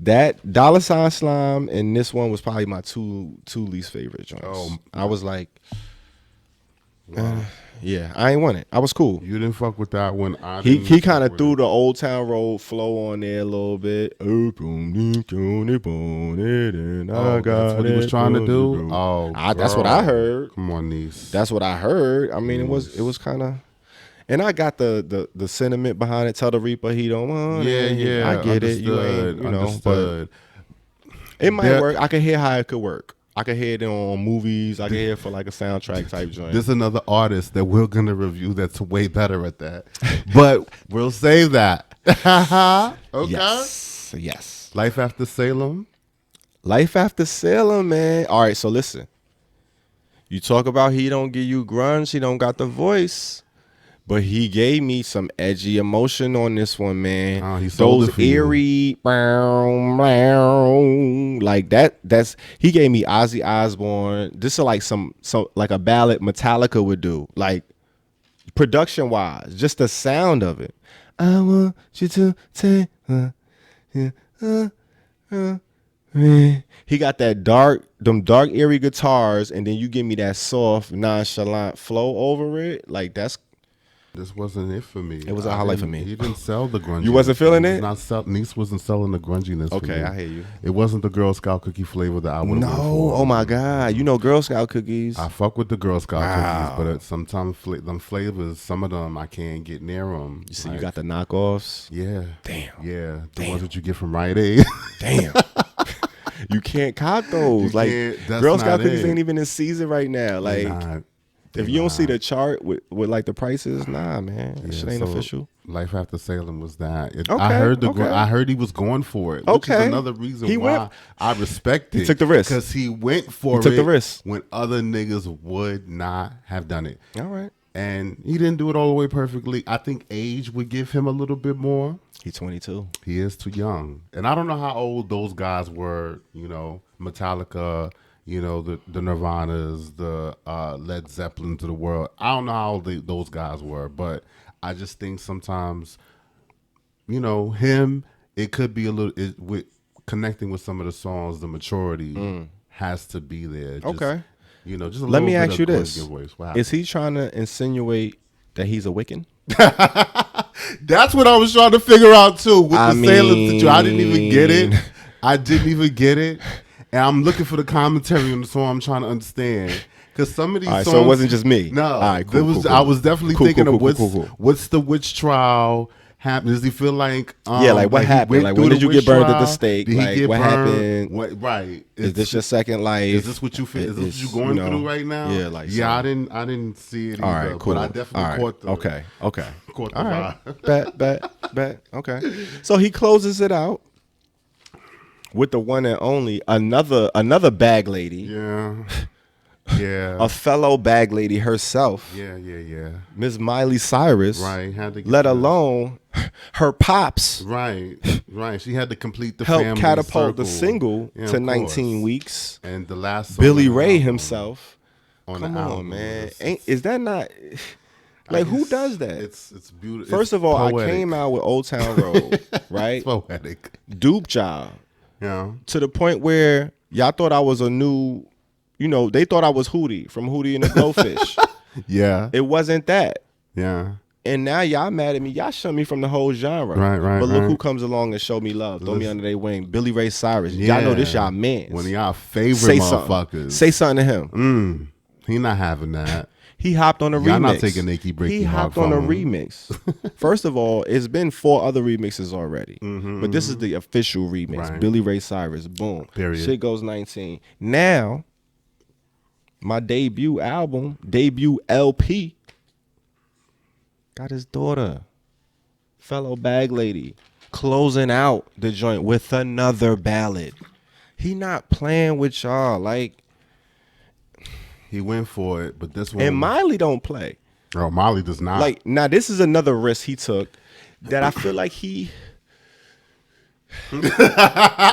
That Dollar Sign Slime and this one was probably my two least favorite joints. I was like, yeah, I ain't want it. I was cool. You didn't fuck with that one. He kind of threw the Old Town Road flow on there a little bit. That's what he was trying to do. That's what I heard. Come on, niece. That's what I heard. I mean, it was kind of, and I got the sentiment behind it. Tell the Reaper he don't want it. Yeah, I get it. You ain't, but it might work. I can hear how it could work. I can hear it on movies. I can hear it for like a soundtrack type joint. There's another artist that we're going to review that's way better at that. But we'll save that. Okay? Yes. Life After Salem? Life After Salem, man. All right, so listen. You talk about he don't give you grunge. He don't got the voice. But he gave me some edgy emotion on this one, man. He sold those eerie, like that. That's he gave me Ozzy Osbourne. This is like some like a ballad Metallica would do, like production wise, just the sound of it. I want you to take. He got that dark eerie guitars, and then you give me that soft, nonchalant flow over it. Like this wasn't it for me. It was a highlight for me. He didn't sell the grunginess. You wasn't feeling it? Niece wasn't selling the grunginess. Okay, for me. I hear you. It wasn't the Girl Scout cookie flavor that I would have went for. Oh my God. You know Girl Scout cookies. I fuck with the Girl Scout cookies, but sometimes them flavors, some of them I can't get near them. You see, you got the knockoffs. Yeah. Damn. Yeah. The ones that you get from Rite Aid. Damn. You can't cop those. Like Girl Scout cookies ain't even in season right now. Like. If you don't see the chart with like the prices, nah, man, that shit ain't official. Life After Salem was that. I heard he was going for it. Which is another reason why I respect it. He took the risk because he went for it. Took the risk when other niggas would not have done it. All right, and he didn't do it all the way perfectly. I think age would give him a little bit more. He's 22. He is too young, and I don't know how old those guys were. Metallica. The Nirvanas, the Led Zeppelins of the world. I don't know how old those guys were, but I just think sometimes, him it could be a little with connecting with some of the songs. The maturity has to be there. Just, Okay. You know, just a Let little me bit ask of you voice this: giveaways. Wow. Is he trying to insinuate that he's a Wiccan? That's what I was trying to figure out too with I the Salem situation. I didn't even get it. And I'm looking for the commentary on the song. I'm trying to understand. Because some of these songs. So it wasn't just me. No. All right, cool, I was definitely thinking of cool. what's the witch trial happened? Does he feel like. Like what happened? Like when did you get burned at the stake? Did he like get what burned? happened? Right. Is this your second life? Is this what you feel? Is this what you going through right now? Yeah, like yeah. I didn't see it either. All right, cool. But I definitely caught the. Okay. Caught the All right. vibe. Bet. Okay. So he closes it out with the one and only another bag lady. Yeah. Yeah. A fellow bag lady herself. Yeah. Miss Miley Cyrus. Right. Had to get let alone her pops. Right. She had to complete the help family catapult circle. the single to 19 weeks. And the last song Billy Ray himself. on Come the on, album man. Is that not like who does that? It's beautiful. First of all, poetic. I came out with Old Town Road, right? It's poetic. Duke job. Yeah. To the point where y'all thought I was a new, they thought I was Hootie from Hootie and the Blowfish. Yeah. It wasn't that. Yeah. And now y'all mad at me. Y'all shut me from the whole genre. Right. But look who comes along and show me love. Throw me under their wing. Billy Ray Cyrus. Yeah. Y'all know this y'all man. One of y'all favorite motherfuckers. Say something to him. He not having that. He hopped on a remix. Y'all not taking Nikki Breaky. He hopped on a remix. First of all, it's been 4 other remixes already. But this is the official remix. Right. Billy Ray Cyrus. Boom. Period. Shit goes 19. Now, my debut album, debut LP, got his daughter, fellow bag lady, closing out the joint with another ballad. He not playing with y'all. Like, he went for it, but this one. And Miley don't play. Oh, Miley does not. Like, now this is another risk he took that I feel like he. You know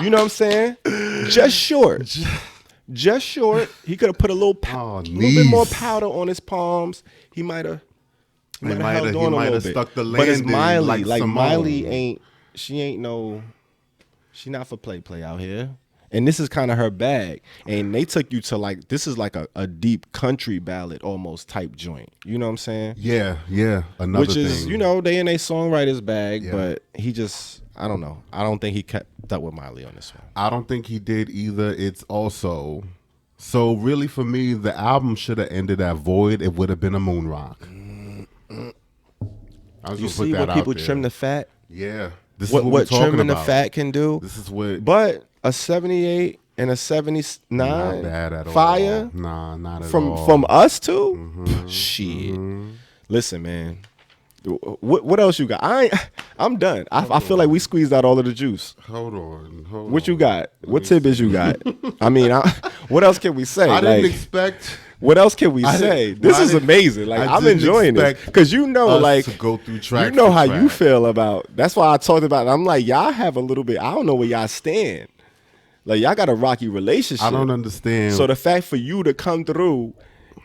what I'm saying? Just short. He could have put a little bit more powder on his palms. He might have held on a little bit. Stuck the but it's landing Miley. like Miley she not for play out here. And this is kind of her bag. And they took you to this is like a deep country ballad almost type joint. You know what I'm saying? Yeah. Another Which thing. is, they in a songwriter's bag, but he just, I don't know. I don't think he kept up with Miley on this one. I don't think he did either. It's also, so really for me, the album should have ended at Void. It would have been a moon rock. You see what people trim the fat? Yeah. This what is what trimming the fat can do? This is what. But a 78 and a 79 not bad at fire? All. Nah, not at all. From us too? Shit. Listen, man. What else you got? I'm done. I feel like we squeezed out all of the juice. Hold on. What you got? What tidbits you got? I mean, what else can we say? I didn't expect. What else can we say? This is amazing. Like, I'm enjoying this because to go through track. You know how you feel about. That's why I talked about it. I'm like, y'all have a little bit. I don't know where y'all stand. Like, y'all got a rocky relationship. I don't understand. So the fact for you to come through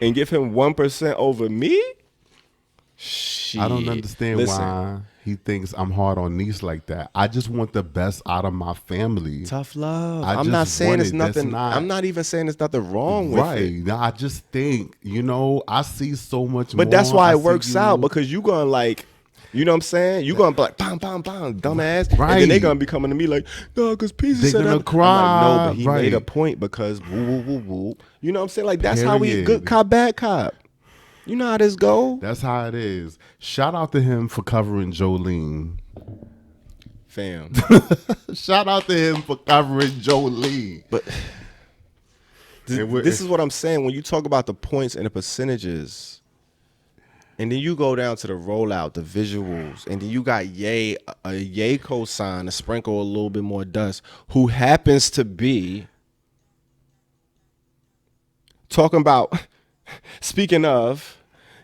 and give him 1% over me. Shit. I don't understand why he thinks I'm hard on Niece like that. I just want the best out of my family. Tough love. I'm not saying there's nothing. I'm not even saying there's nothing wrong with it. Right. I just think, I see so much more. But that's why it works out because you going like, you know what I'm saying? You going to be like, bam, bam, bam, dumbass. Right. And then they going to be coming to me like, no, because Peasy said that. Cry. I'm like, no, but he made a point because woo, woo, woo, woo. You know what I'm saying? Like, that's how we good cop, bad cop. You know how this go? That's how it is. Shout out to him for covering Jolene. Fam. Shout out to him for covering Jolene. But this is what I'm saying. When you talk about the points and the percentages, and then you go down to the rollout, the visuals, and then you got a Ye cosign to sprinkle a little bit more dust, who happens to be talking about... Speaking of,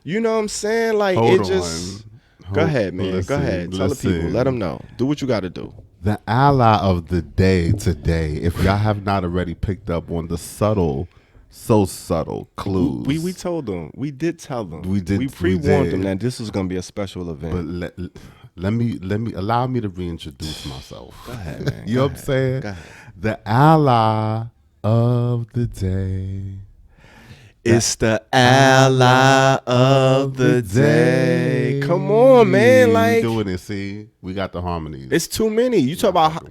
you know what I'm saying? Like, go ahead, man. Go ahead. Tell the people. Let them know. Do what you got to do. The ally of the day today, if y'all have not already picked up on the subtle clues. We told them. We did tell them. We did. We pre-warned them that this was going to be a special event. But let me allow me to reintroduce myself. Go ahead, man. You know what I'm saying? Go ahead. The ally of the day. It's the ally of the day. Come on, man. Like, we doing it. See, we got the harmonies. It's too many. You talk about.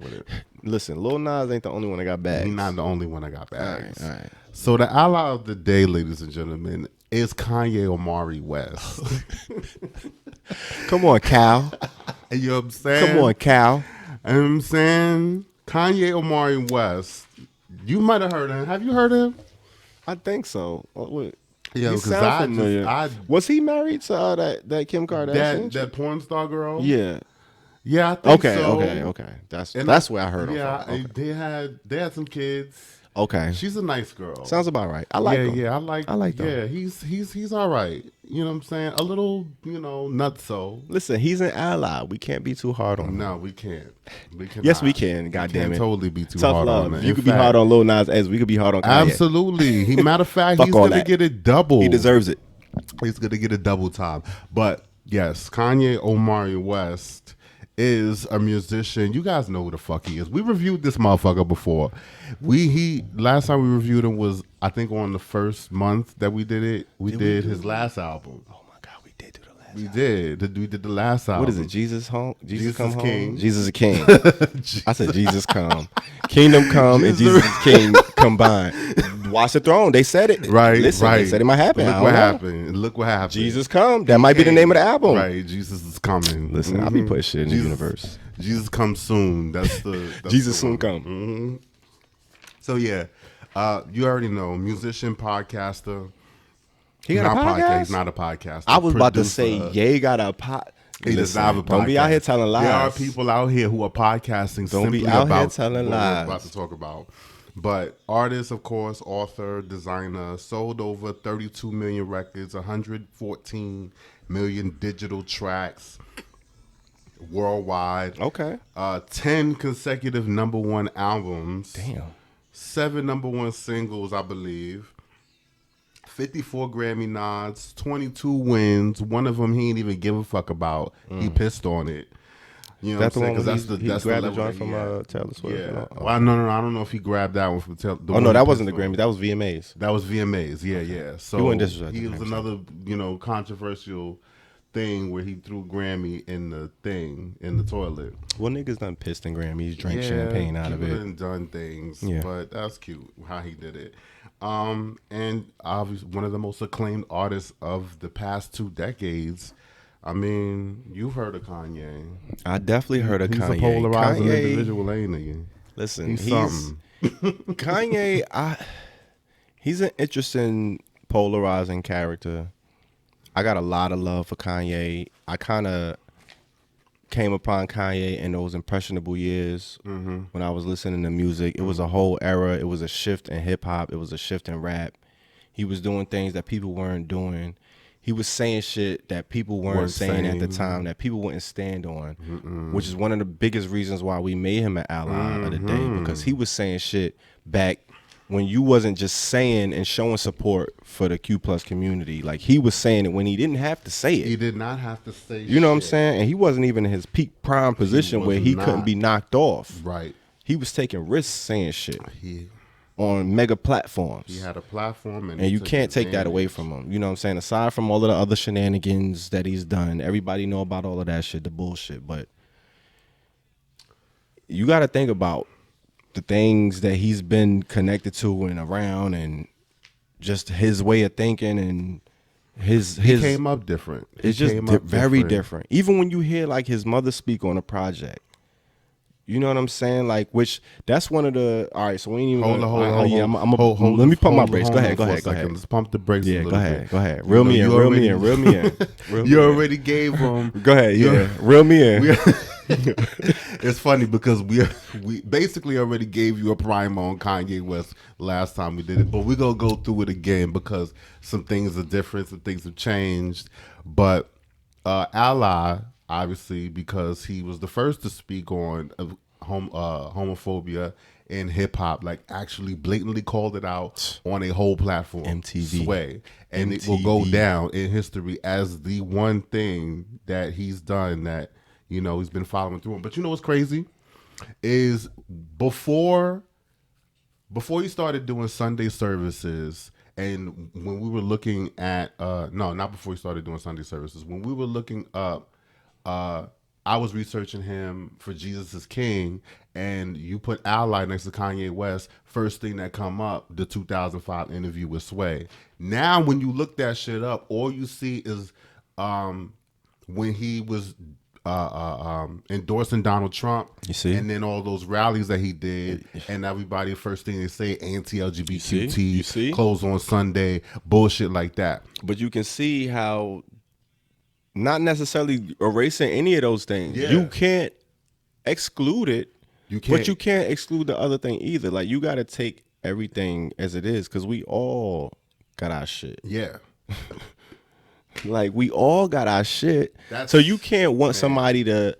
Listen, Lil Nas ain't the only one that got bags. He's not the only one that got bags. All right. So the ally of the day, ladies and gentlemen, is Kanye Omari West. Come on, Cal. You know what I'm saying? Come on, Cal. You know what I'm saying? Kanye Omari West. You might have heard of him. Have you heard of him? I think so. What? Yeah, he sound familiar. Was he married to that Kim Kardashian? That porn star girl? Yeah. Yeah, I think so. Okay. That's where I heard him from. Okay. They had some kids. Okay. She's a nice girl. Sounds about right. I like him. Yeah, I like them. Yeah, he's all right. You know what I'm saying? A little, nutso. Listen, he's an ally. We can't be too hard on him. No, we can't. Yes, we can. God damn it. Totally be too Tough hard love. on him. You could be hard on Lil Nas X. We could be hard on Kanye. Absolutely. Matter of fact, he's going to get it double. He deserves it. He's going to get a double time. But yes, Kanye Omari West is a musician. You guys know who the fuck he is. We reviewed this motherfucker before. Last time we reviewed him was, I think, on the first month that we did it. We did his last album. Oh my God, we did do the last. We did. We did the last album. What is it? Jesus home? Jesus come King. home? Jesus is King. I said Jesus come. Kingdom come and Jesus is King combined. Watch the throne. They said it. Right. Listen, right. They said it might happen. Look what happened. Jesus come. That might be the name of the album. Right. Jesus is coming. Listen, I'll be putting shit in the universe. Jesus comes soon. That's Jesus the soon come. Mm-hmm. So yeah, you already know, musician, podcaster. He got a podcast? He's not a podcaster. I was about to say, Ye got a pod. He does not have a podcast. Don't be out here telling lies. There are people out here who are podcasting. Don't simply be out about here telling what lies. we're about to talk about. But artist, of course, author, designer, sold over 32 million records, 114 million digital tracks worldwide. Okay. 10 consecutive #1 albums. Damn. 7 #1 singles, I believe. 54 Grammy nods, 22 wins. One of them he ain't even give a fuck about. He pissed on it. You know That's what I'm the saying? one Because that's he grabbed the the joint level from Taylor Swift. Yeah. Oh. Well, no, I don't know if he grabbed that one from Taylor. Oh no, that wasn't the Grammy. That was VMAs. That was VMAs. Yeah. So He wouldn't disrespect he the was Grammys. another, controversial thing where he threw Grammy in the toilet. Well, niggas done pissed in Grammys, drank champagne out of people it. done things, Yeah. but that's cute how he did it. And obviously one of the most acclaimed artists of the past 2 decades. I mean, you've heard of Kanye. I definitely heard of He's Kanye. a polarizing Kanye, individual, ain't he? Listen, He's something. Kanye. He's an interesting, polarizing character. I got a lot of love for Kanye. I kind of came upon Kanye in those impressionable years when I was listening to music. It was a whole era. It was a shift in hip hop. It was a shift in rap. He was doing things that people weren't doing. He was saying shit that people weren't saying at the time, that people wouldn't stand on, which is one of the biggest reasons why we made him an ally of the day, because he was saying shit back when you wasn't just saying and showing support for the Q+ community. Like, he was saying it when he didn't have to say it. He did not have to say You know what I'm saying? And he wasn't even in his peak prime position where he couldn't be knocked off. Right. He was taking risks saying shit on mega platforms. He had a platform. And you can't take that away from him. You know what I'm saying? Aside from all of the other shenanigans that he's done, everybody know about all of that shit, the bullshit. But you got to think about the things that he's been connected to and around, and just his way of thinking, and his came up different. It's just very different. Even when you hear like his mother speak on a project, you know what I'm saying? Like, which that's one of the. All right, so we ain't even. Hold on. Let me pump my brakes. Go ahead. Let's pump the brakes. Yeah, a little go ahead. bit. Go ahead. Reel me in. You already gave him. Go ahead. Yeah, reel me in. It's funny because we basically already gave you a primer on Kanye West last time we did it, but we're gonna go through it again because some things are different, some things have changed. But Ally, obviously, because he was the first to speak on homophobia in hip hop, like actually blatantly called it out on a whole platform, MTV. Sway, and it will go down in history as the one thing that he's done that, You know, he's been following through. But you know what's crazy is before he started doing Sunday services, and when we were looking at no, not before he started doing Sunday services, when we were looking up, I was researching him for Jesus is King, and you put Ally next to Kanye West, first thing that come up, the 2005 interview with Sway. Now when you look that shit up, all you see is when he was endorsing Donald Trump, you see, and then all those rallies that he did, and everybody, first thing they say, anti-LGBTQ, clothes on Sunday, bullshit like that. But you can see how, not necessarily erasing any of those things, you can't exclude it, but you can't exclude the other thing either. Like, you got to take everything as it is, because we all got our shit. Yeah. Like, we all got our shit. So you can't want somebody to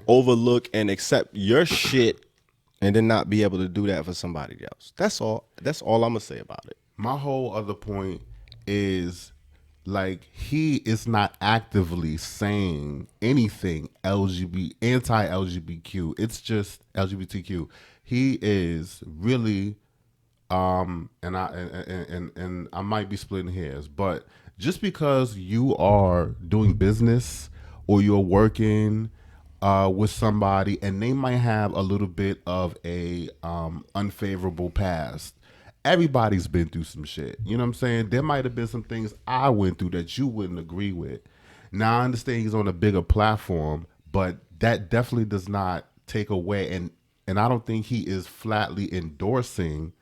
overlook and accept your shit and then not be able to do that for somebody else. That's all I'm going to say about it. My whole other point is, like, he is not actively saying anything anti-LGBTQ. It's just LGBTQ. He is really, and I might be splitting hairs, but just because you are doing business or you're working with somebody and they might have a little bit of a unfavorable past, everybody's been through some shit. You know what I'm saying? There might have been some things I went through that you wouldn't agree with. Now, I understand he's on a bigger platform, but that definitely does not take away, and I don't think he is flatly endorsing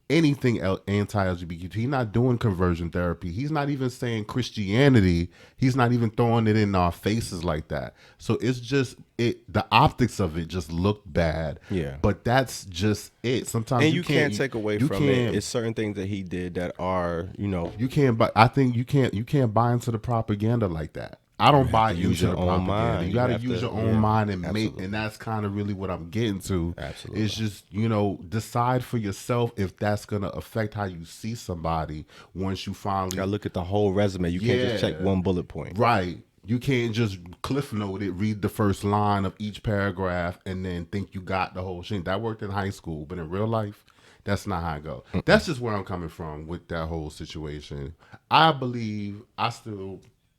anything anti-LGBTQ. He's not doing conversion therapy. He's not even saying Christianity. He's not even throwing it in our faces like that. So it's just the optics of it just looked bad. Yeah. But that's just it. Sometimes you can't take away from it. It's certain things that he did that are, you know, you can't. But I think you can't buy into the propaganda like that. I don't buy into the propaganda. Mind. You got to use your own mind and make, and that's kind of really what I'm getting to. Absolutely. It's just, you know, decide for yourself if that's going to affect how you see somebody once you finally. You got to look at the whole resume. You can't just check one bullet point. Right. You can't just cliff note it, read the first line of each paragraph, and then think you got the whole shit. That worked in high school, but in real life, that's not how I go. That's just where I'm coming from with that whole situation. I believe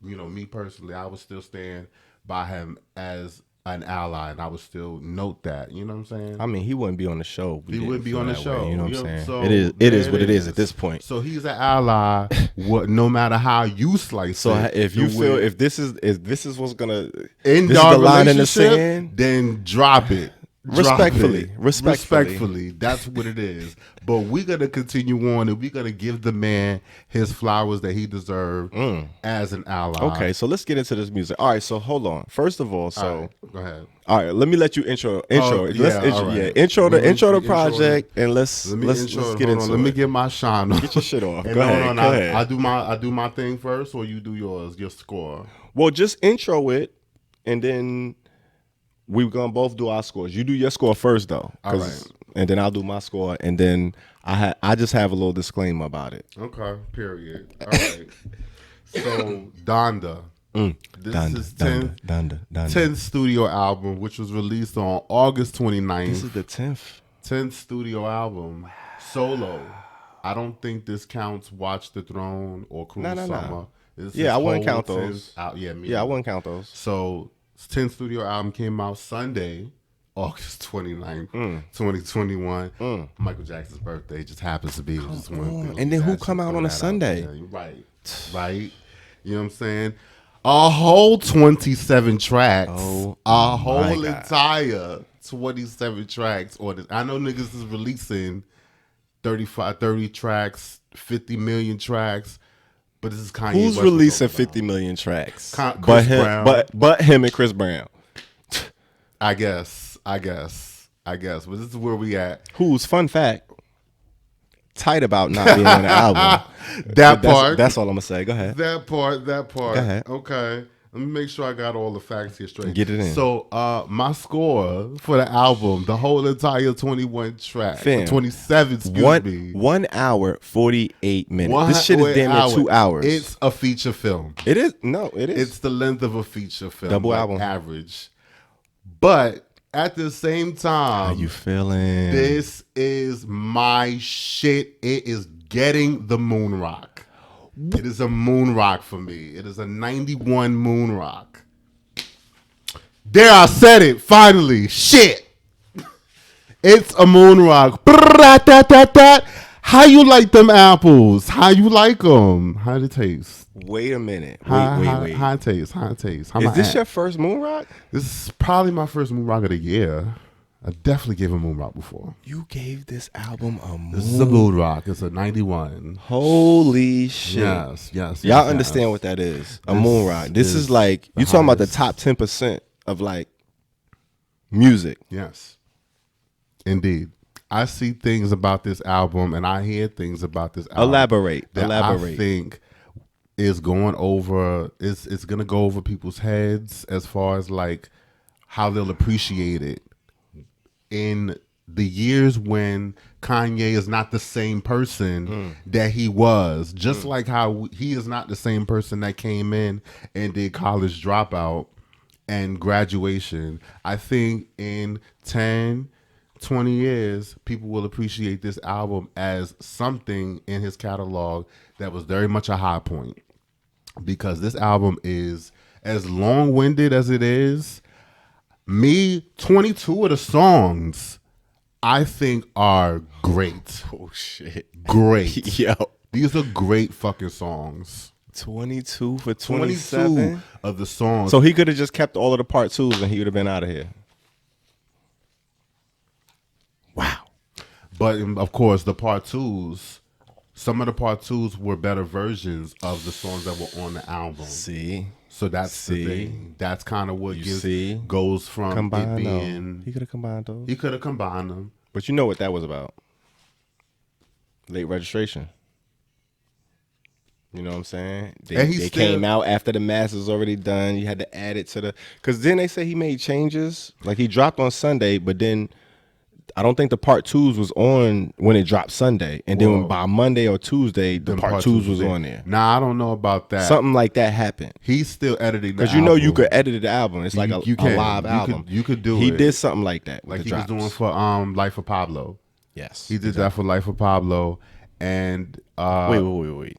you know, me personally, I would still stand by him as an ally, and I would still note that. You know what I'm saying? I mean, he wouldn't be on the show. He wouldn't be on the show. Way, you know what I'm saying? So it is what it is at this point. So he's an ally, no matter how you slice so it. So if you feel if this is what's gonna end the line in the sand, then drop it. Respectfully. That's what it is. But we're gonna continue on, and we're gonna give the man his flowers that he deserves as an ally. Okay, so let's get into this music. All right, so hold on. First of all, go ahead. All right, let me let you intro. Intro the project, and let's get into it. Let me get my shine on. Get your shit off. Go ahead. I do my thing first, or you do yours, your score. Well, just intro it, and then we're gonna both do our scores. You do your score first, though. All right. And then I'll do my score, and then I just have a little disclaimer about it. Okay. Period. All right. So Donda. This is 10th studio album, which was released on August 29th. This is the 10th studio album, solo. I don't think this counts Watch the Throne or Cruel Summer. Yeah, I wouldn't count those. I wouldn't count those. So 10th studio album came out Sunday, August 29th, 2021. Michael Jackson's birthday just happens to be. And then who come out on a Sunday? Right. You know what I'm saying? A whole 27 tracks. A whole entire 27 tracks. I know niggas is releasing 30 tracks, 50 million tracks. But this is Kanye Who's West releasing 50 million tracks? Chris Brown. But him and Chris Brown. I guess. But this is where we at. Who's, fun fact, tight about not being on the album. That's all I'm going to say. Go ahead. That part. Go ahead. Okay. Let me make sure I got all the facts here straight. Get it in. So my score for the album, the whole entire 21 tracks, 27, excuse me. 1 hour, 48 minutes. This shit is damn near 2 hours. It's a feature film. It is? No, it is. It's the length of a feature film. Double album. Average. But at the same time, how you feeling? This is my shit. It is getting the moon rock. It is a moon rock for me. It is a 91 moon rock. There, I said it. Finally. Shit. It's a moon rock. How you like them apples? How you like them? How do it taste? Wait a minute. Wait. How it taste? Is this your first moon rock? This is probably my first moon rock of the year. I definitely gave a moon rock before. You gave this album a moon. This is a moon rock. It's a 91. Holy shit. Yes. Y'all understand what that is? A moon rock. This is like, you talking about the top 10% of like music. Yes. Indeed. I see things about this album and I hear things about this album. Elaborate. I think is going over, it's going to go over people's heads as far as like how they'll appreciate it in the years when Kanye is not the same person that he was. Just like how he is not the same person that came in and did College Dropout and Graduation. I think in 10, 20 years, people will appreciate this album as something in his catalog that was very much a high point. Because this album is as long-winded as it is. 22 of the songs I think are great. Oh shit. Great. Yo. These are great fucking songs. 22 for 27. 22 of the songs. So he could have just kept all of the part 2s and he would have been out of here. Wow. But of course, the part 2s, some of the part 2s were better versions of the songs that were on the album. See? So that's the thing. That's kind of what goes from combine it being. He could have combined those. He could have combined them. But you know what that was about? Late registration. You know what I'm saying? They came out after the master's already done. You had to add it to the... Because then they say he made changes. Like he dropped on Sunday, but then I don't think the part 2s was on when it dropped Sunday. And then by Monday or Tuesday, the part 2s was on there. Nah, I don't know about that. Something like that happened. He's still editing the album. Because you know you could edit the album. It's like a live album. You could do it. He did something like that. Like he was doing for Life of Pablo. Yes. He did that for Life of Pablo. And wait.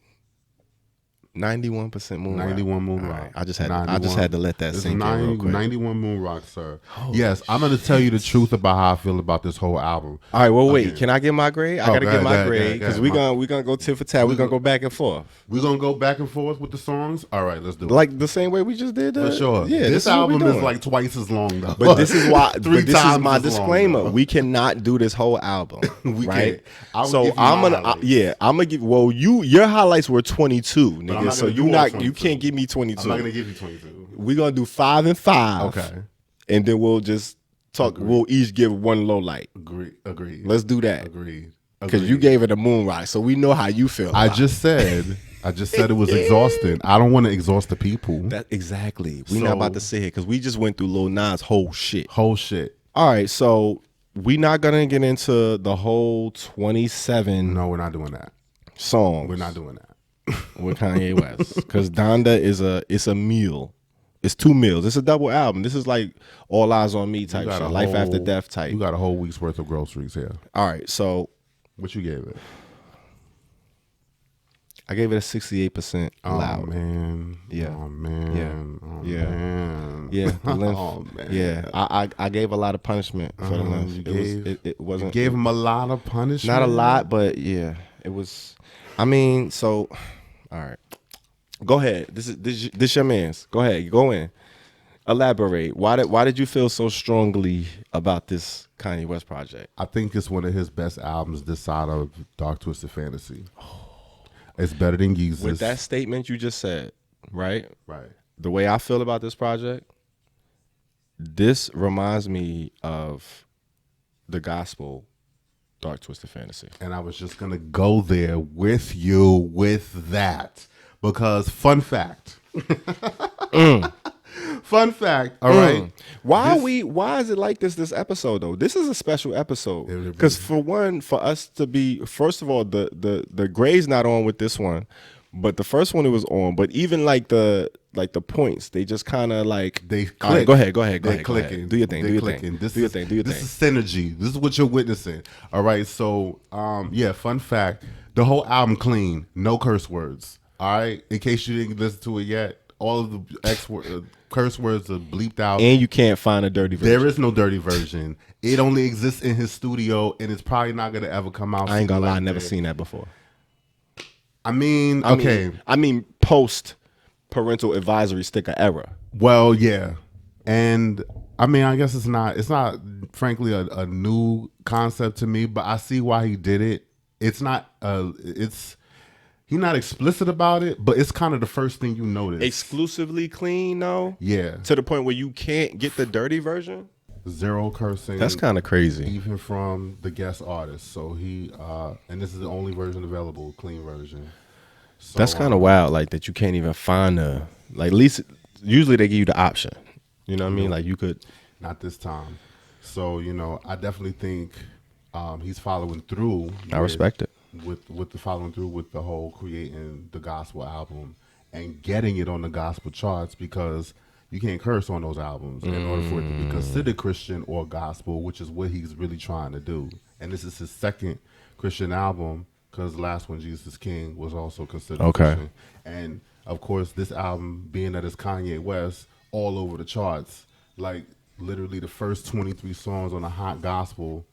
91% moon rock. 91 moon rock. Right. I just had to let that sink in real quick. 91 moon rock, sir. Yes, I'm going to tell you the truth about how I feel about this whole album. All right, well, wait. Can I get my grade? I got to get my grade because we're going to go tit for tat. We're going to go back and forth. We're going to go back and forth with the songs? All right, let's do it. Like the same way we just did? For sure. Yeah, this album is like twice as long, though. But this is why. This is my disclaimer. We cannot do this whole album. We right? can't. So I'm gonna give. Well, your highlights were 22, nigga. So you can't give me 22. I'm not gonna give you 22. We're gonna do 5 and 5. Okay. And then we'll just talk. Agreed. We'll each give one low light. Agreed. Let's do that. Agreed. Because you gave it a moon rock, so we know how you feel. I just said it was exhausting. I don't want to exhaust the people. Exactly. We're not about to sit here because we just went through Lil Nas whole shit. All right, so we're not gonna get into the whole 27. No, we're not doing that. Songs. We're not doing that. With Kanye West, because Donda it's a meal. It's 2 meals. It's a double album. This is like All Eyes on Me type shit. Life After Death type. You got a whole week's worth of groceries here. All right, so what you gave it? I gave it a 68% loud. Man. Yeah. Oh man. Yeah. Oh, Yeah. Man. Yeah. The length. Oh man. Yeah. I gave a lot of punishment for the length. It wasn't. You gave him a lot of punishment. Not a lot, but yeah, it was. I mean, so all right. Go ahead. This your man's. Go ahead. Go in. Elaborate. Why did you feel so strongly about this Kanye West project? I think it's one of his best albums this side of Dark Twisted Fantasy. It's better than Yeezus. With that statement you just said, right? Right. The way I feel about this project, this reminds me of the gospel Dark Twisted Fantasy. And I was just going to go there with you with that. Because fun fact. Fun fact, all right. Why is it like this episode though? This is a special episode. Because for us to be, first of all, the grade's not on with this one. But the first one it was on. But even like the points, they just kind of like they click. All right, go ahead. They're clicking. Do your thing. Do your thing. This is synergy. This is what you're witnessing. All right. So fun fact: the whole album clean, no curse words. All right. In case you didn't listen to it yet, all of the curse words are bleeped out. And you can't find a dirty version. There is no dirty version. It only exists in his studio, and it's probably not gonna ever come out. I ain't gonna lie, I never seen that before. I mean, post parental advisory sticker era. Well, yeah, and I mean, I guess it's not frankly a new concept to me, but I see why he did it. It's not he's not explicit about it, but it's kind of the first thing you notice. Exclusively clean, though? Yeah. To the point where you can't get the dirty version? Zero cursing. That's kind of crazy. Even from the guest artist. So he, and this is the only version available, clean version. So, that's kind of wild, like that you can't even find at least, usually they give you the option. You know what I mean? Like you could. Not this time. So, I definitely think he's following through. I respect it. With the following through with the whole creating the gospel album and getting it on the gospel charts, because you can't curse on those albums in order for it to be considered Christian or gospel, which is what he's really trying to do. And this is his second Christian album, because the last one, Jesus is King, was also considered Christian. And of course, this album, being that it's Kanye West, all over the charts, like literally the first 23 songs on the Hot Gospel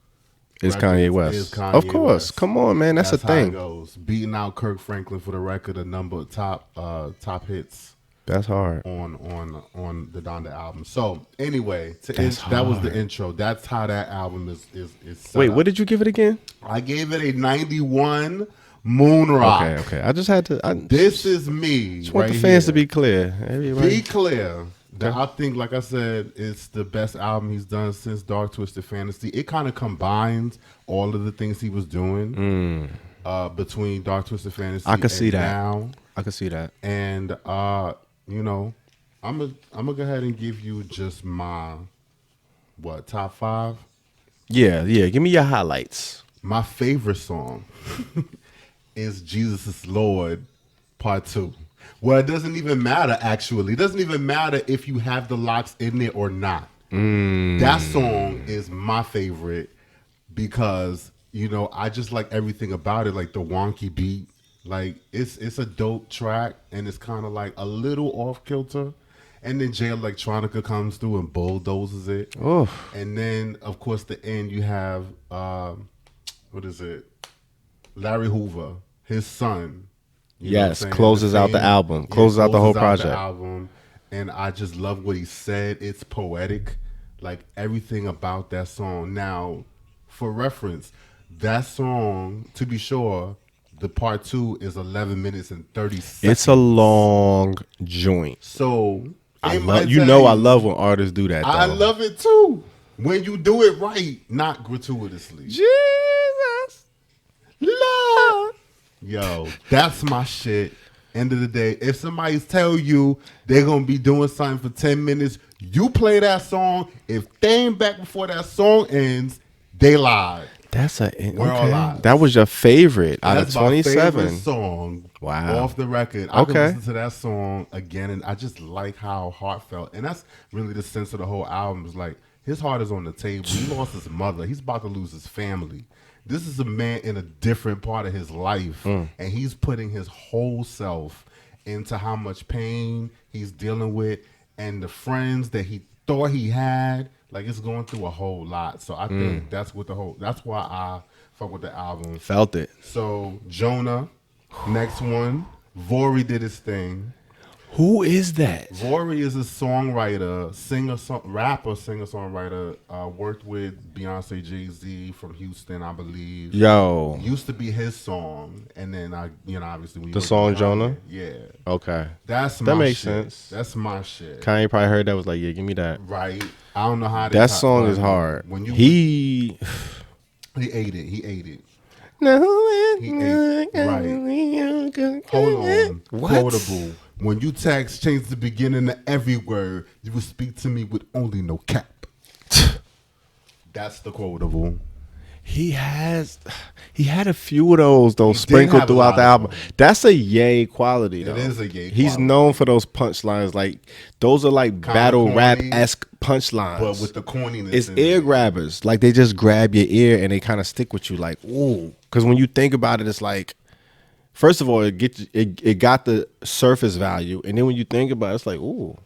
It's Kanye West. Of course. West. Come on, man. That's a thing. How it goes. Beating out Kirk Franklin for the record, a number of top hits. That's hard. On the Donda album. So anyway, that was the intro. That's how that album is set Wait, up. what did you give it again? I gave it a 91 Moon Rock. Okay. I just had to. This is me. Just want the fans to be clear. Be clear. That I think, like I said, it's the best album he's done since Dark Twisted Fantasy. It kind of combines all of the things he was doing between Dark Twisted Fantasy. I could see that. Now. I could see that. And I'm gonna go ahead and give you just my top 5. Yeah. Give me your highlights. My favorite song is Jesus is Lord Part 2. Well, it doesn't even matter, actually. It doesn't even matter if you have the locks in there or not. That song is my favorite because, I just like everything about it, like the wonky beat. Like, it's a dope track, and it's kind of like a little off-kilter. And then Jay Electronica comes through and bulldozes it. Oh. And then, of course, the end, you have, Larry Hoover, his son. Yes, closes out the album. Closes out the whole project. And I just love what he said. It's poetic. Like, everything about that song. Now, for reference, that song, to be sure, the part 2 is 11 minutes and 30 seconds. It's a long joint. So, I love when artists do that, though. I love it, too. When you do it right, not gratuitously. Jesus, Lord. Yo, that's my shit. End of the day, if somebody tell you they're going to be doing something for 10 minutes, you play that song. If they ain't back before that song ends, they lied. We're all live. That was your favorite out of 27. That's my favorite song. Wow. Off the record. I can listen to that song again, and I just like how heartfelt. And that's really the sense of the whole album. Is like, his heart is on the table. He lost his mother. He's about to lose his family. This is a man in a different part of his life, and he's putting his whole self into how much pain he's dealing with, and the friends that he thought he had. Like, it's going through a whole lot. So I think that's why I fuck with the album. Felt it. So Jonah, next one. Vori did his thing. Who is that? Vori is a songwriter, singer-songwriter. Worked with Beyonce, Jay-Z from Houston, I believe. Yo. Used to be his song, and then obviously the song Jonah. Yeah. Okay. That makes sense. That's my shit. Kanye probably heard that, was like, yeah, give me that. Right. I don't know how that song is hard. He ate it. No, he ate. Right. Hold on. What? Quotable. When you text, change the beginning of every word. You will speak to me with only no cap. That's the quotable. He had a few of those sprinkled throughout the album. That's a Ye quality, though. It is a Ye quality. He's known for those punchlines. Like, those are like kinda battle corny, rap-esque punchlines. But with the corniness. It's ear grabbers. Like, they just grab your ear and they kind of stick with you like, ooh. Because when you think about it, it's like, first of all, it got the surface value. And then when you think about it, it's like, ooh.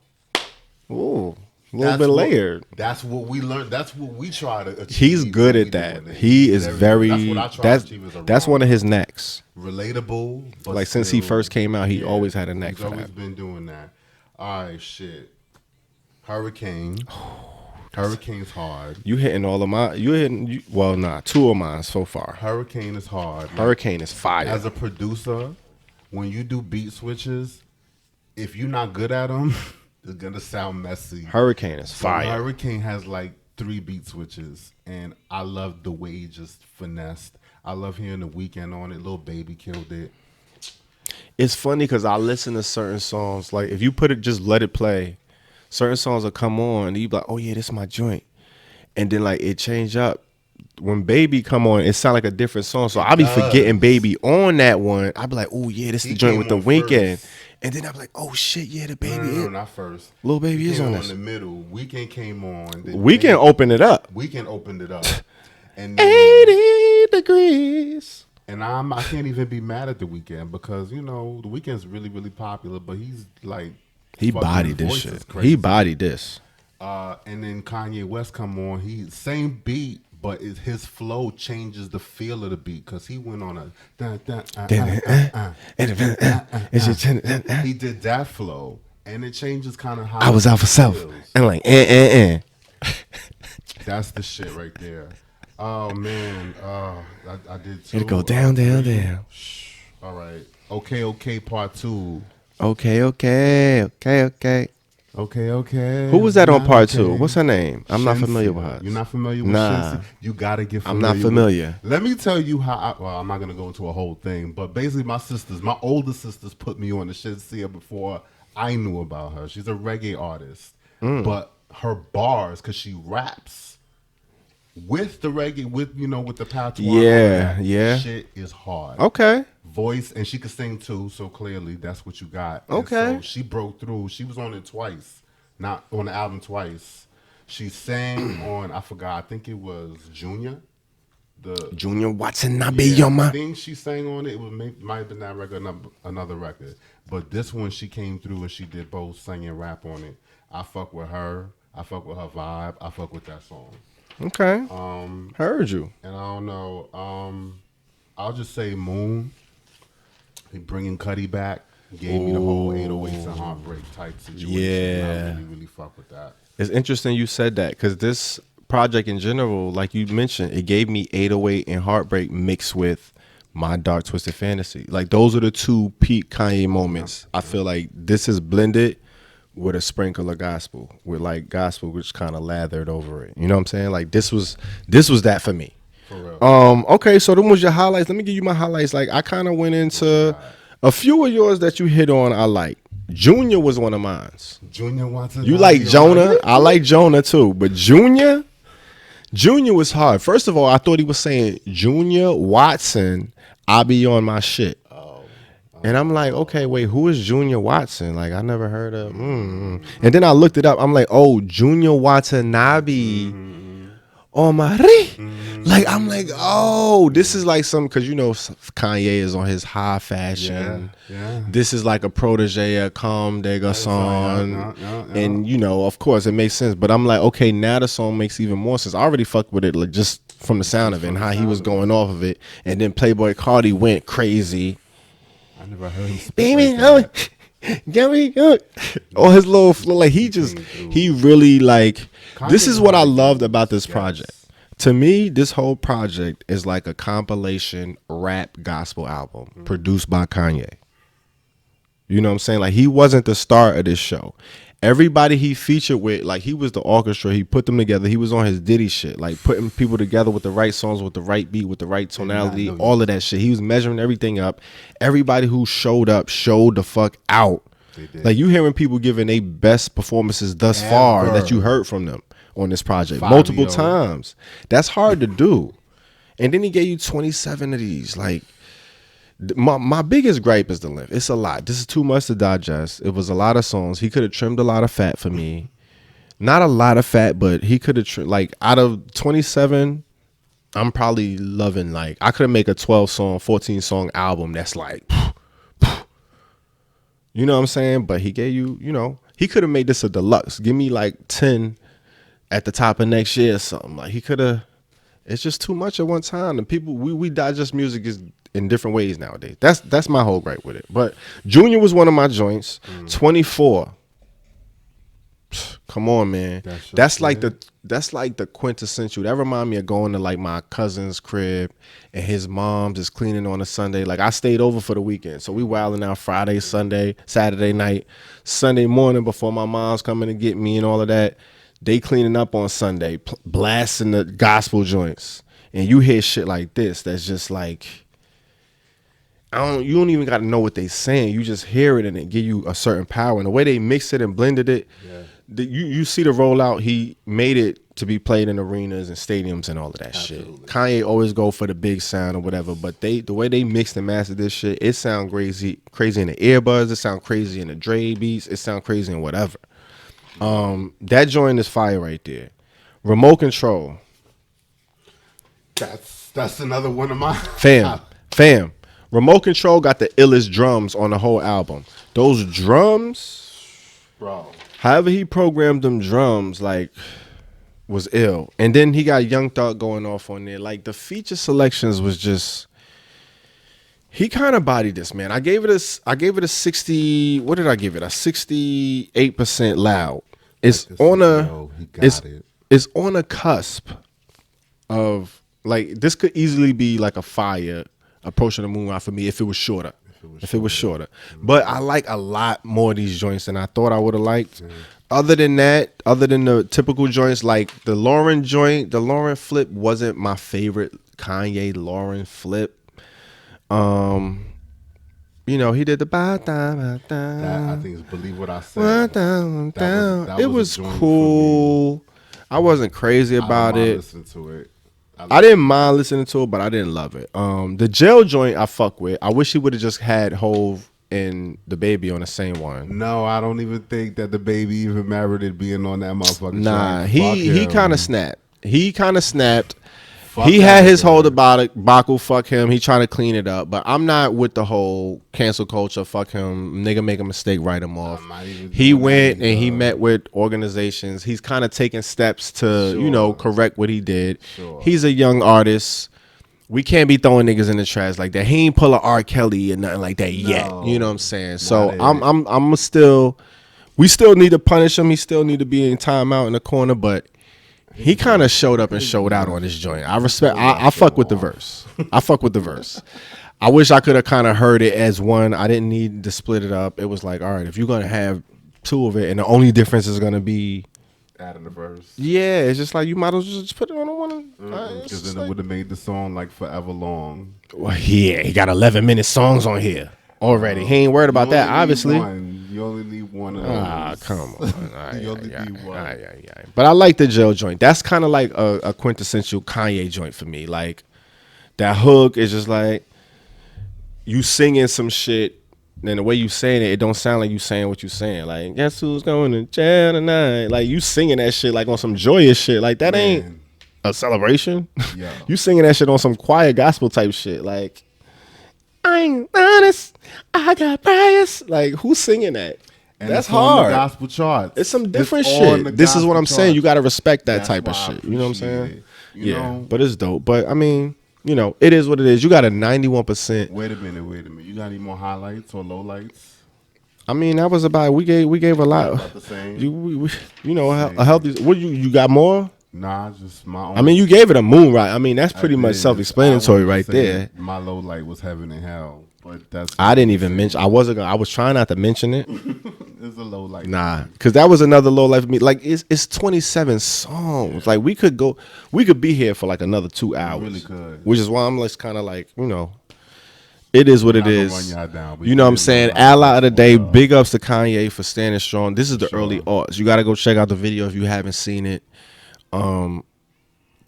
A little bit layered. That's what we learned. That's what we try to achieve. He's good at that. He is very. That's what I try to achieve. That's one of his necks. Relatable. But like since he first came out, he always had a neck for that. He's always been doing that. All right, shit. Hurricane. Hurricane's hard. You hitting all of mine. You hitting. Well, nah, 2 of mine so far. Hurricane is hard. Hurricane is fire. As a producer, when you do beat switches, if you're not good at them. It's gonna sound messy. Hurricane is fire. Hurricane has like 3 beat switches, and I love the way he just finessed. I love hearing The Weeknd on it. Lil Baby killed it. It's funny because I listen to certain songs. Like if you put it, just let it play. Certain songs will come on, and you be like, "Oh yeah, this is my joint," and then like it change up. When Baby come on, it sound like a different song. So I'll be forgetting Baby on that one. I'll be like, "Oh yeah, this is the joint with The Weeknd." And then I'm like, oh shit, yeah, the Baby. No, not first. Lil Baby is on this. In the middle. Weeknd came on. Weeknd opened it up. Weeknd opened it up. And 80 degrees. And I can't even be mad at The Weeknd because, you know, The Weeknd's really, really popular, but he's like. He bodied this shit. He bodied this. And then Kanye West come on. Same beat. But his flow changes the feel of the beat because he went on he did that flow and it changes kind of how I was out for self and like That's the shit right there. Oh man, I did too. It'll go down. All right, okay, part 2. Okay. Who was that on part 2? What's her name? I'm not familiar with her. You're not familiar with Shensi? You gotta get familiar. I'm not familiar. Let me tell you how. I'm not gonna go into a whole thing, but basically, my older sisters, put me on the Shensi before I knew about her. She's a reggae artist, but her bars, because she raps with the reggae, with the patois. Yeah. Shit is hard. Okay. Voice, and she could sing too, so clearly that's what you got. Okay. So she broke through. She was on it twice, not on the album twice. She sang on, I forgot, I think it was Junior. Junior Watson, I be your man. I think she sang on it. Might have been that record, another record. But this one, she came through and she did both sing and rap on it. I fuck with her. I fuck with her vibe. I fuck with that song. Okay. Heard you. And I don't know. I'll just say Moon. Bringing Cudi back gave me the whole 808s and Heartbreak type situation. Yeah. I really fuck with that. It's interesting you said that because this project in general, like you mentioned, it gave me 808 and Heartbreak mixed with My Dark Twisted Fantasy. Like those are the 2 peak Kanye moments. I feel like this is blended with a sprinkle of gospel, with like gospel which kind of lathered over it. You know what I'm saying? Like this was that for me. For real. Okay, so them was your highlights. Let me give you my highlights. Like I kind of went into a few of yours that you hit on. I like. Junior was one of mine. Junior Watson. You like Jonah? I like Jonah too, but Junior was hard. First of all, I thought he was saying Junior Watson. I be on my shit. And I'm like, okay, wait, who is Junior Watson? Like I never heard of. And then I looked it up. I'm like, oh, Junior Watanabe. On my like I'm like, oh, this is like some, because Kanye is on his high fashion. Yeah. This is like a protege of Comme des Garçons. And of course it makes sense. But I'm like, okay, now the song makes even more sense. I already fucked with it, like just from the sound of it and how he was going off of it. And then Playboy Cardi went crazy. I never heard him speak baby, like all his little flow, like he really like. This is what I loved about this project. To me, this whole project is like a compilation rap gospel album produced by Kanye. You know what I'm saying? Like he wasn't the star of this show. Everybody he featured with, like he was the orchestra. He put them together. He was on his Diddy shit, like putting people together with the right songs, with the right beat, with the right tonality, all of that shit. He was measuring everything up. Everybody who showed up showed the fuck out. Like you hearing people giving their best performances thus far that you heard from them on this project multiple times. That's hard to do. And then he gave you 27 of these. Like, my biggest gripe is the length. It's a lot. This is too much to digest. It was a lot of songs. He could have trimmed a lot of fat for me. Not a lot of fat, but he could have trimmed, like, out of 27, I'm probably loving, like, I could have made a 12-song, 14-song album that's like, you know what I'm saying? But he gave you, you know, he could have made this a deluxe. Give me like 10 at the top of next year or something. Like, he could have, it's just too much at one time. And people, we digest music is in different ways nowadays. That's my whole gripe with it. But Junior was one of my joints. 24. Come on, man. That's like the quintessential. That remind me of going to like my cousin's crib and his mom's is cleaning on a Sunday. Like, I stayed over for the weekend, so we wilding out Friday, Sunday, Saturday night, Sunday morning before my mom's coming to get me and all of that. They cleaning up on Sunday, blasting the gospel joints, and you hear shit like this. That's just like, you don't even got to know what they saying. You just hear it and it give you a certain power. And the way they mixed it and blended it, you see the rollout. He made it to be played in arenas and stadiums and all of that Absolutely. Shit. Kanye always go for the big sound or whatever, but the way they mixed and mastered this shit, it sound crazy in the earbuds. It sound crazy in the Dre beats. It sound crazy in whatever. That joint is fire right there. Remote Control. That's another one of my fam. Remote Control got the illest drums on the whole album. Those drums, bro. However he programmed them drums, like, was ill. And then he got Young Thug going off on there. Like, the feature selections was just, he kind of bodied this, man. I gave it a 60. What did I give it? A 68% loud. It's on it's on a cusp of, like, this could easily be like a fire Approaching the Moon Rock for me if it was shorter. If it was shorter. But I like a lot more of these joints than I thought I would have liked. Other than that, other than the typical joints, like the Lauren joint, the Lauren flip wasn't my favorite Kanye Lauren flip. You know, he did the I think it's Believe What I Said. It was cool. I wasn't crazy about it. Listen to it. I didn't mind listening to it, but I didn't love it. The Jail joint I fuck with. I wish he would have just had Hove and the Baby on the same one. No, I don't even think that the Baby even merited being on that motherfucking Nah, track. he kind of snapped. He kind of snapped. He had his whole debacle. Fuck him. He trying to clean it up. But I'm not with the whole cancel culture. Fuck him. Nigga make a mistake, write him off. He went and he met with organizations. He's kind of taking steps to, you know, correct what he did. He's a young artist. We can't be throwing niggas in the trash like that. He ain't pull a R. Kelly or nothing like that yet. You know what I'm saying? So I'm still, we still need to punish him. He still need to be in timeout in the corner, but he kind of showed up and showed out on this joint. I respect. I fuck with the verse. I fuck with the verse. I wish I could have kind of heard it as one. I didn't need to split it up. It was like, all right, if you're gonna have two of it, and the only difference is gonna be adding the verse. Yeah, it's just like you might as well just put it on the one. Because then it would have made the song like forever long. Well, yeah, he got 11-minute songs on here already. He ain't worried about that, obviously. You only need one of those. Ah, come on. You only need one. But I like the Jail joint. That's kind of like a quintessential Kanye joint for me. Like, that hook is just like, you singing some shit, and the way you saying it, it don't sound like you saying what you saying. Like, guess who's going to jail tonight? Like, you singing that shit like on some joyous shit. Like, that ain't a celebration. Yeah. You singing that shit on some quiet gospel type shit. Like, I ain't honest, I got bias. Like, who's singing that? And that's it's hard. On the gospel charts. It's some different shit. This is what I'm saying. You got to respect that type of shit. You know what I'm saying? You know? But it's dope. But I mean, you know, it is what it is. You got a 91%. Wait a minute. You got any more highlights or lowlights? I mean, that was about. We gave a lot. About the same. You know, a healthy. What you got more? Nah, just my own. I mean, you gave it a moon, right? I mean, that's pretty much self-explanatory right there. My low light was Heaven and Hell, but that's. I didn't even mention. I was trying not to mention it. It's a low light. Nah, because that was another low light for me. Like, it's 27 songs. Like, we could be here for like another 2 hours. We really could. Which is why I'm just kind of like, you know, it is what it is. Run y'all down, you know what I'm saying? Ally of the day. Big ups to Kanye for standing strong. This is the early aughts. You got to go check out the video if you haven't seen it.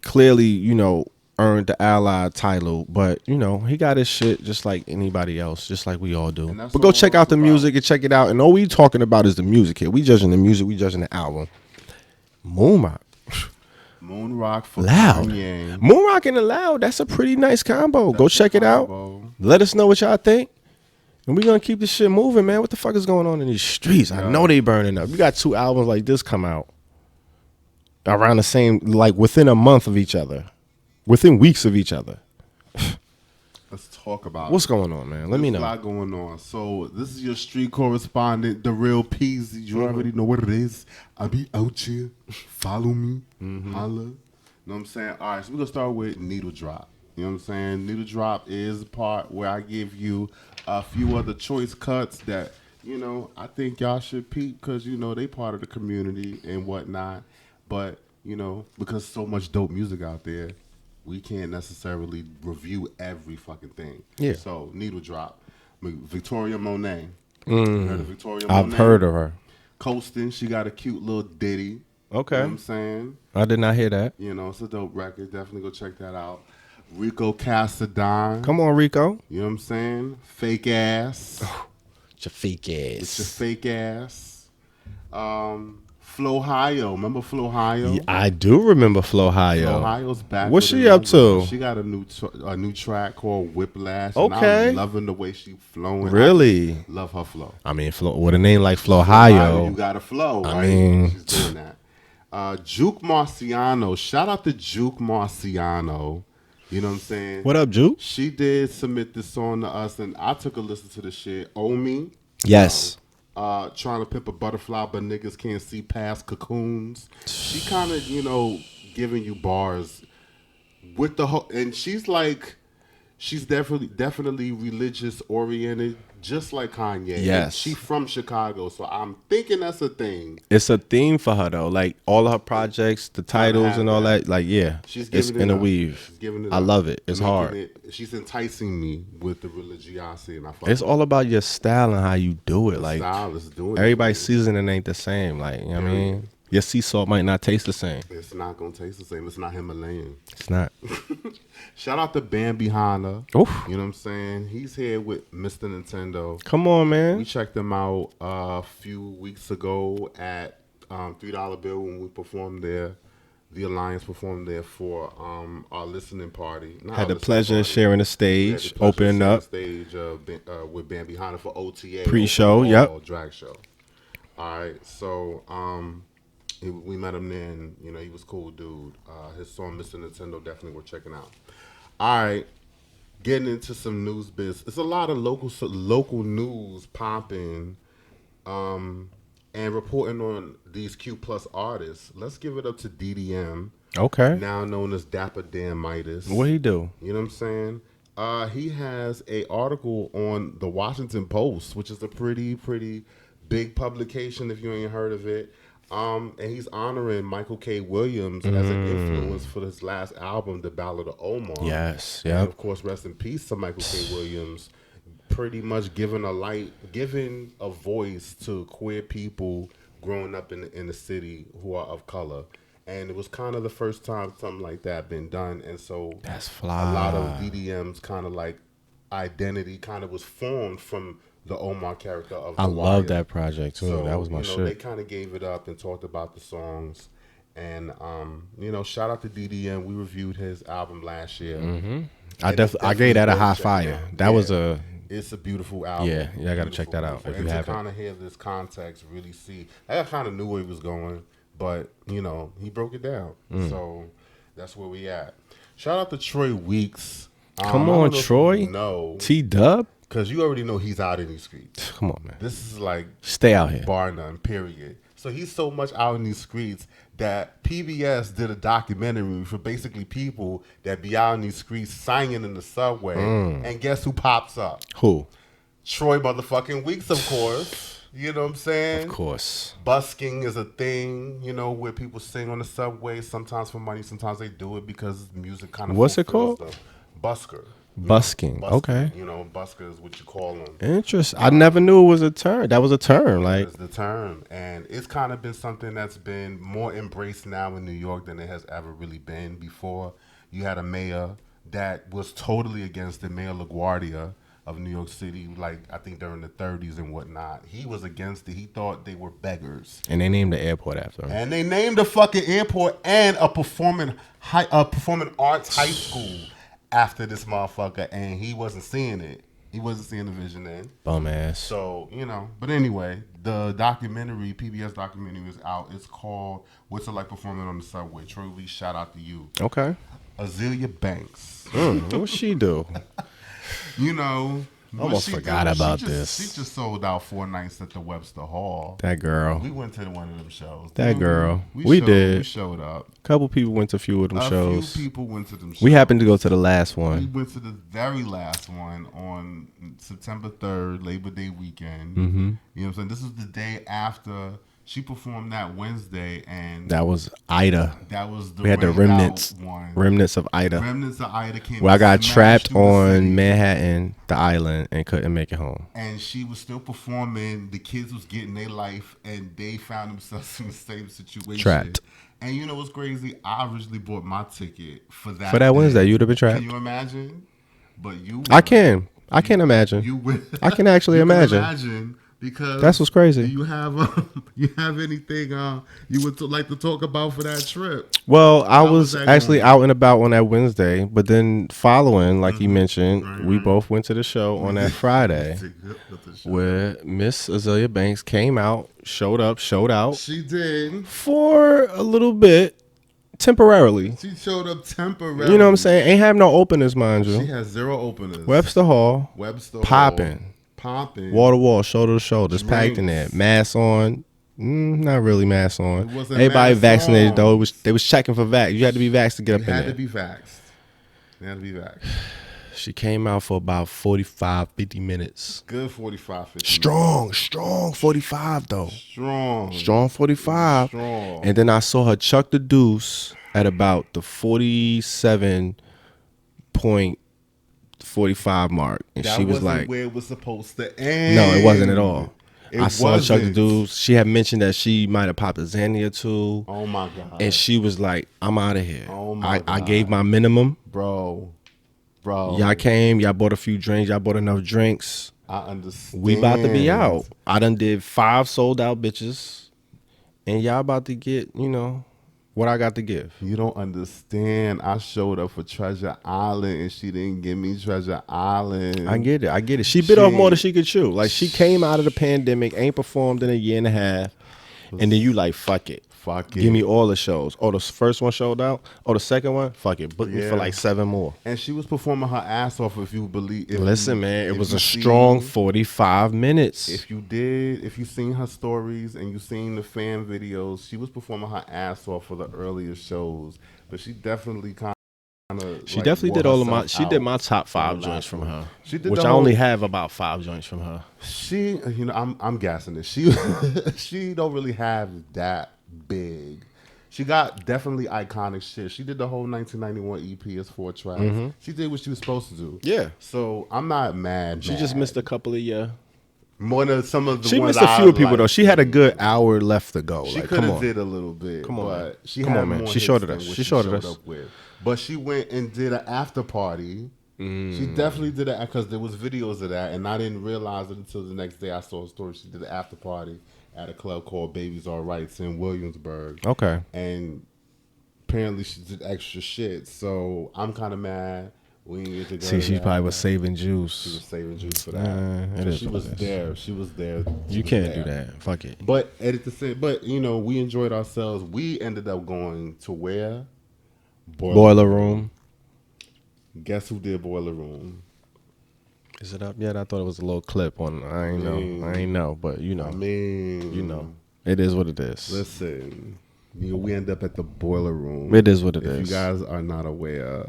Clearly, you know, earned the Allied title, but you know, he got his shit just like anybody else, just like we all do. But go check out the music and check it out. And all we talking about is the music here. We judging the music, we judging the album. Moonrock. Moonrock for Loud. Kanye. Moonrock and the Loud, that's a pretty nice combo. Go check it out. Let us know what y'all think. And we're going to keep this shit moving, man. What the fuck is going on in these streets? I know they burning up. We got 2 albums like this come out around the same, like within a month of each other. Within weeks of each other. Let's talk about what's going on, man. Let me know. There's a lot going on. So this is your street correspondent, the real Peasy. You already know what it is. I be out here. Follow me. Holla. You know what I'm saying? All right, so we're going to start with Needle Drop. You know what I'm saying? Needle Drop is the part where I give you a few other choice cuts that, you know, I think y'all should peep because, you know, they part of the community and whatnot. But, you know, because so much dope music out there, we can't necessarily review every fucking thing. Yeah. So, Needle Drop. Victoria Monet. Heard of Victoria Monet? I've heard of her. Coasting. She got a cute little ditty. Okay. You know what I'm saying? I did not hear that. You know, it's a dope record. Definitely go check that out. Rico Casadon. Come on, Rico. You know what I'm saying? Fake ass. It's your fake ass. It's your fake ass. Flo Hio. Remember Flo Hio? Yeah, I do remember Flo Hio. Flo Hio's back. What's she up to? She got a new track called Whiplash. Okay. And I'm loving the way she flowing. Really? Love her flow. I mean, with a name like Flo Hio. You got a flow. I right? mean. She's doing that. Juke Marciano. Shout out to Juke Marciano. You know what I'm saying? What up, Juke? She did submit this song to us, and I took a listen to the shit. Owe Me. Yes. Trying to pimp a butterfly, but niggas can't see past cocoons. She kind of, you know, giving you bars with the whole, and she's definitely religious oriented, just like Kanye. Yes. She's from Chicago, so I'm thinking that's a thing. It's a theme for her though. Like all of her projects, the titles and all that. Like she's it's in a weave. She's giving it I love it. It's hard. She's enticing me with the religiosity, and it's all about your style and how you do it. Like style is doing everybody's seasoning ain't the same. Like you know what I mean. Your sea salt might not taste the same. It's not gonna taste the same. It's not Himalayan. It's not. Shout out to Bambi Hanna. Oof. You know what I'm saying? He's here with Mr. Nintendo. Come on, man. We checked him out a few weeks ago at $3 Bill when we performed there. The Alliance performed there for our listening party. Had the pleasure of sharing the stage, opening up. Stage with Bambi Hanna for OTA. Pre-show, yep. Drag show. All right, so we met him there, and you know he was cool, dude. His song "Mr. Nintendo" definitely worth checking out. All right, getting into some news biz. It's a lot of local news popping, and reporting on these Q+ artists. Let's give it up to DDM. Okay. Now known as Dapper Dan Midas. What he do? You know what I'm saying? He has a article on the Washington Post, which is a pretty big publication if you ain't heard of it. And he's honoring Michael K. Williams as an influence for his last album, The Ballad of Omar. Yes, yeah. And of course, rest in peace to Michael K. Williams. Pretty much giving a voice to queer people growing up in the city who are of color. And it was kind of the first time something like that been done. And so that's fly. A lot of DDM's kind of like identity kind of was formed from the Omar character of The I Wire. love that project too. So, that was my shit. They kind of gave it up and talked about the songs. And shout out to DDM. We reviewed his album last year. Mm-hmm. I gave that a high fire. That was it's a beautiful album. Yeah, I got to check that out if you haven't. To kind of hear this context, really see. I kind of knew where he was going, but he broke it down. So that's where we at. Shout out to Troy Weeks. Come on, Troy. No, T-Dub. Because you already know he's out in these streets. Come on, man. This is like stay out here. Bar none, period. So he's so much out in these streets that PBS did a documentary for basically people that be out in these streets singing in the subway. And guess who pops up? Who? Troy motherfucking Weeks, of course. You know what I'm saying? Of course. Busking is a thing, where people sing on the subway, sometimes for money, sometimes they do it because music kind of What's it called? Busker. Busking. Okay. Busker is what you call them. Interesting. I never knew it was a term. That was a term. Like, it's the term. And it's kind of been something that's been more embraced now in New York than it has ever really been before. You had a mayor that was totally against it, Mayor LaGuardia of New York City, like I think during the 30s and whatnot. He was against it. He thought they were beggars. And they named the airport after him. And they named the fucking airport and a performing arts high school after this motherfucker, and he wasn't seeing it. He wasn't seeing the vision then. Bum ass. So, but anyway, the documentary, PBS documentary is out. It's called What's It Like Performing on the Subway. Troy Lee, shout out to you. Okay. Azealia Banks. What she do? Almost forgot about this. She just sold out 4 nights at the Webster Hall. That girl. We went to one of them shows. That girl. We did. We showed up. A couple people went to a few of them shows. A few people went to them shows. We happened to go to the last We one. went to the very last one on September 3rd, Labor Day weekend. Mm-hmm. You know what I'm saying? This is the day after she performed that Wednesday, and That was Ida. that was the We had the rained out remnants. one. Remnants of Ida. Remnants of Ida came. Where I and got smashed trapped through the city. on Manhattan, the island, and couldn't make it home. And she was still performing. The kids was getting their life, and they found themselves in the same situation. Trapped. And you know what's crazy? I originally bought my ticket for that. For that day. Wednesday, you'd have been trapped. Can you imagine? But you. I can imagine. You would. I can actually you can imagine. because That's what's crazy. Do you have anything you would like to talk about for that trip? Well, I How was was that actually going? out and about on that Wednesday, but then following, like you mentioned, we both went to the show on that Friday where Miss Azealia Banks came out, showed up, showed out She did. for a little bit, temporarily. She showed up temporarily. You know what I'm saying? Ain't have no openers, mind She you. has 0 openers. Webster Hall, Webster popping. Popping. wall to wall, shoulder to shoulders, packed in there, Drinks. mask on. Not really mask on. It wasn't Everybody mask vaccinated on. though. They was checking for vax. You had to be vaxxed to get They up in had there. to be vaxxed. They had to be vaxxed. She came out for about 45, 50 minutes. Good 45, 50. Strong 45 though. Strong 45. Strong. And then I saw her chuck the deuce at about the 47.45 mark. And That she was wasn't like, where it was supposed to end. no, it wasn't at all. I saw her chuck the wasn't. deuce. She had mentioned that she might have popped a Xanny or two. Oh my God. And she was like, I'm out of here. Oh my I God. gave my minimum. Bro. Y'all came, y'all bought a few drinks, y'all bought enough drinks. I understand. We about to be out. I done did 5 sold out bitches. And y'all about to get, what I got to give. You don't understand. I showed up for Treasure Island and she didn't give me Treasure Island. I get it. She bit off more than she could chew. Like, she came out of the pandemic, ain't performed in a year and a half. And then you like, fuck it. Fuck it. Give me all the shows. Oh, the first one sold out? Oh, the second one? Fuck it. Book me Yeah. for like 7 more. And she was performing her ass off, if you believe. Listen, man, it was a strong 45 minutes. If you seen her stories and you seen the fan videos, she was performing her ass off for the earlier shows. But she definitely kind of. She definitely did all of my. She did my top 5 joints from her. She did which the I only whole- have about 5 joints from her. She, I'm gassing this. She don't really have that big. She got definitely iconic shit. She did the whole 1991 EP as 4 tracks. She did what she was supposed to do. Yeah. So I'm not mad. She just missed a couple of years. more than some of the She ones missed a few people like. though. She had a good hour left to go. She Like, could come have on. did a little bit. Come on, man. but she Come had on, man. more She hits shorted than us. what She shorted showed us. up with. But she went and did an after party. She definitely did that because there was videos of that, and I didn't realize it until the next day. I saw a story. She did an after party at a club called Baby's All Rights in Williamsburg. Okay. And apparently she did extra shit. So I'm kind of mad. We didn't get to go. See, to she that. probably was saving She was juice. saving juice for that. it So is she what was it is. there. She was there. She You was can't there. do that. Fuck it. But at the same, we enjoyed ourselves. We ended up going to where? Boiler Room. Guess who did Boiler Room? Is it up yet? I thought it was a little clip on. I ain't know, but you know. I mean, You know. It is what it is. Listen, we end up at the Boiler Room. It is what it if is. you guys are not aware,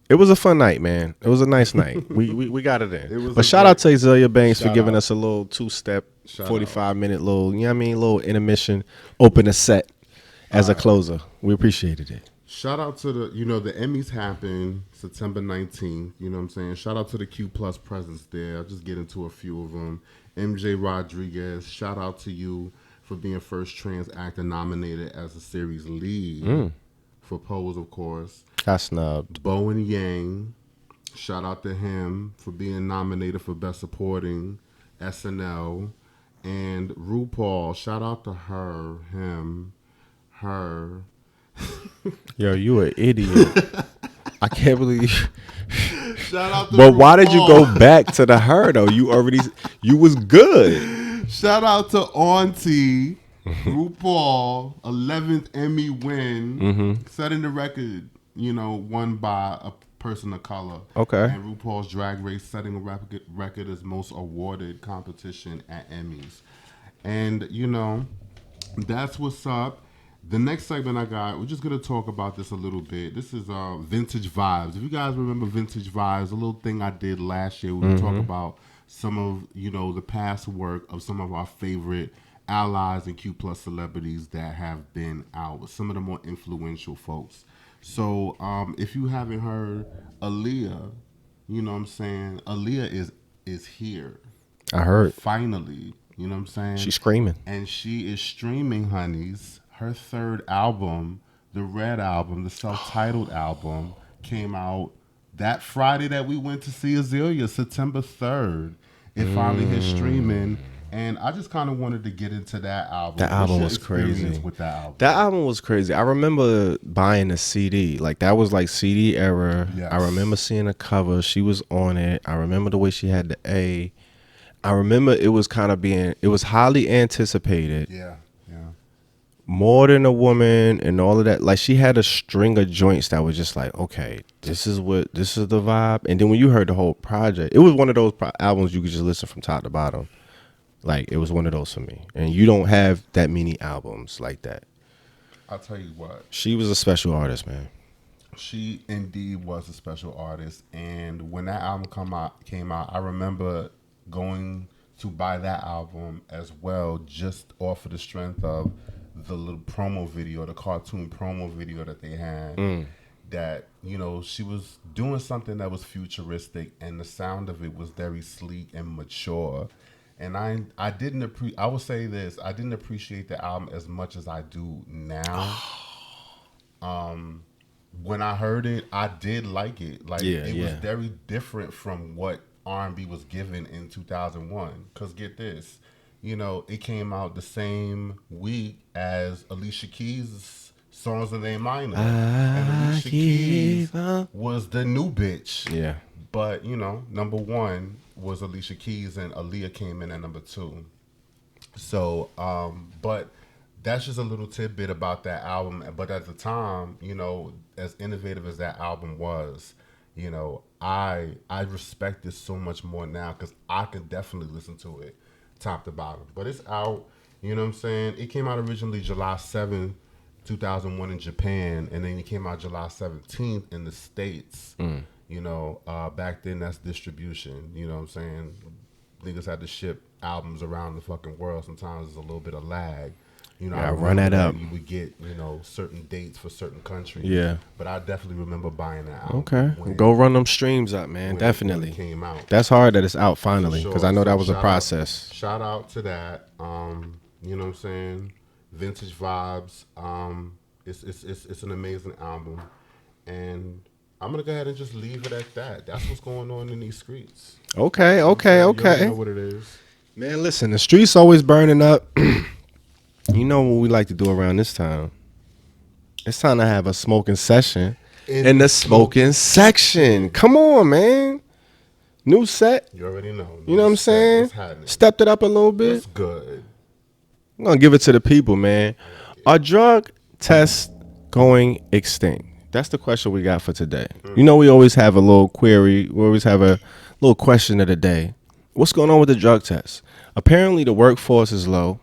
It was a fun night, man. It was a nice night. We got it in. It was But a shout great- out to Azealia Banks for Shout giving out. us a little 2-step, Shout 45-minute little, little intermission, open a set as a closer. We appreciated it. shout out to the Emmys happen September 19th. You know what I'm saying? Shout out to the Q Plus presence there. I'll just get into a few of them. MJ Rodriguez, shout out to you for being first trans actor nominated as a series lead for Pose, of course. Got snubbed. Bowen Yang, shout out to him for being nominated for Best Supporting SNL. And RuPaul, shout out to her, him, her. Yo, you an idiot. I can't believe. Shout out to But why did you go RuPaul. back to the her though? You was good. Shout out to Auntie RuPaul, 11th Emmy win, setting the record, won by a person of color. Okay. And RuPaul's Drag Race setting a record as most awarded competition at Emmys. And, that's what's up. The next segment I got, we're just going to talk about this a little bit. This is Vintage Vibes. If you guys remember Vintage Vibes, a little thing I did last year, we talk about some of, the past work of some of our favorite allies and Q plus celebrities that have been out, some of the more influential folks. So if you haven't heard Aaliyah, you know what I'm saying? Aaliyah is here. I heard. Finally, you know what I'm saying? She's screaming. And she is streaming, honeys. Her third album, the Red album, the self-titled album, came out that Friday that we went to see Azealia, September 3rd. It finally hit streaming. And I just kind of wanted to get into that album. That album was crazy. With that album? That album was crazy. I remember buying a CD. Like, that was like CD era. Yes. I remember seeing a cover. She was on it. I remember the way she had the A. I remember it was it was highly anticipated. Yeah. More Than a Woman and all of that. Like, she had a string of joints that was just like, okay, this is the vibe. And then when you heard the whole project, it was one of those albums you could just listen from top to bottom. Like, it was one of those for me. And you don't have that many albums like that. I'll tell you what. She was a special artist, man. She indeed was a special artist. And when that album came out, I remember going to buy that album as well, just off of the strength of the little promo video, the cartoon promo video that they had. That, she was doing something that was futuristic, and the sound of it was very sleek and mature. And I didn't I will say this, I didn't appreciate the album as much as I do now. When I heard it, I did like it. Like, it was very different from what R&B was given in 2001. Because get this, it came out the same week as Alicia Keys' Songs in A Minor. And Alicia Keys was the new bitch. Yeah. But, number one was Alicia Keys, and Aaliyah came in at number 2. So, but that's just a little tidbit about that album. But at the time, as innovative as that album was, I respect it so much more now because I can definitely listen to it top to bottom. But it's out, you know what I'm saying? It came out originally July 7th, 2001 in Japan, and then it came out July 17th in the States. Back then that's distribution, you know what I'm saying? Niggas had to ship albums around the fucking world. Sometimes there's a little bit of lag. I run that up. You would get, certain dates for certain countries. Yeah. But I definitely remember buying that album. Okay. Go run them streams up, man. Definitely. When it came out. That's hard that it's out finally, because I know that was a Shout process. Shout out to that. You know what I'm saying? Vintage Vibes. It's an amazing album. And I'm going to go ahead and just leave it at that. That's what's going on in these streets. Okay. You already know what it is. Man, listen, the streets always burning up. You know what we like to do around this time? It's time to have a smoking session in the smoking section. Come on, man. New set. You already know. You know what I'm saying? What's happening? Stepped it up a little bit. It's good. I'm going to give it to the people, man. Are drug tests going extinct? That's the question we got for today. We always have a little query. We always have a little question of the day. What's going on with the drug tests? Apparently, the workforce is low.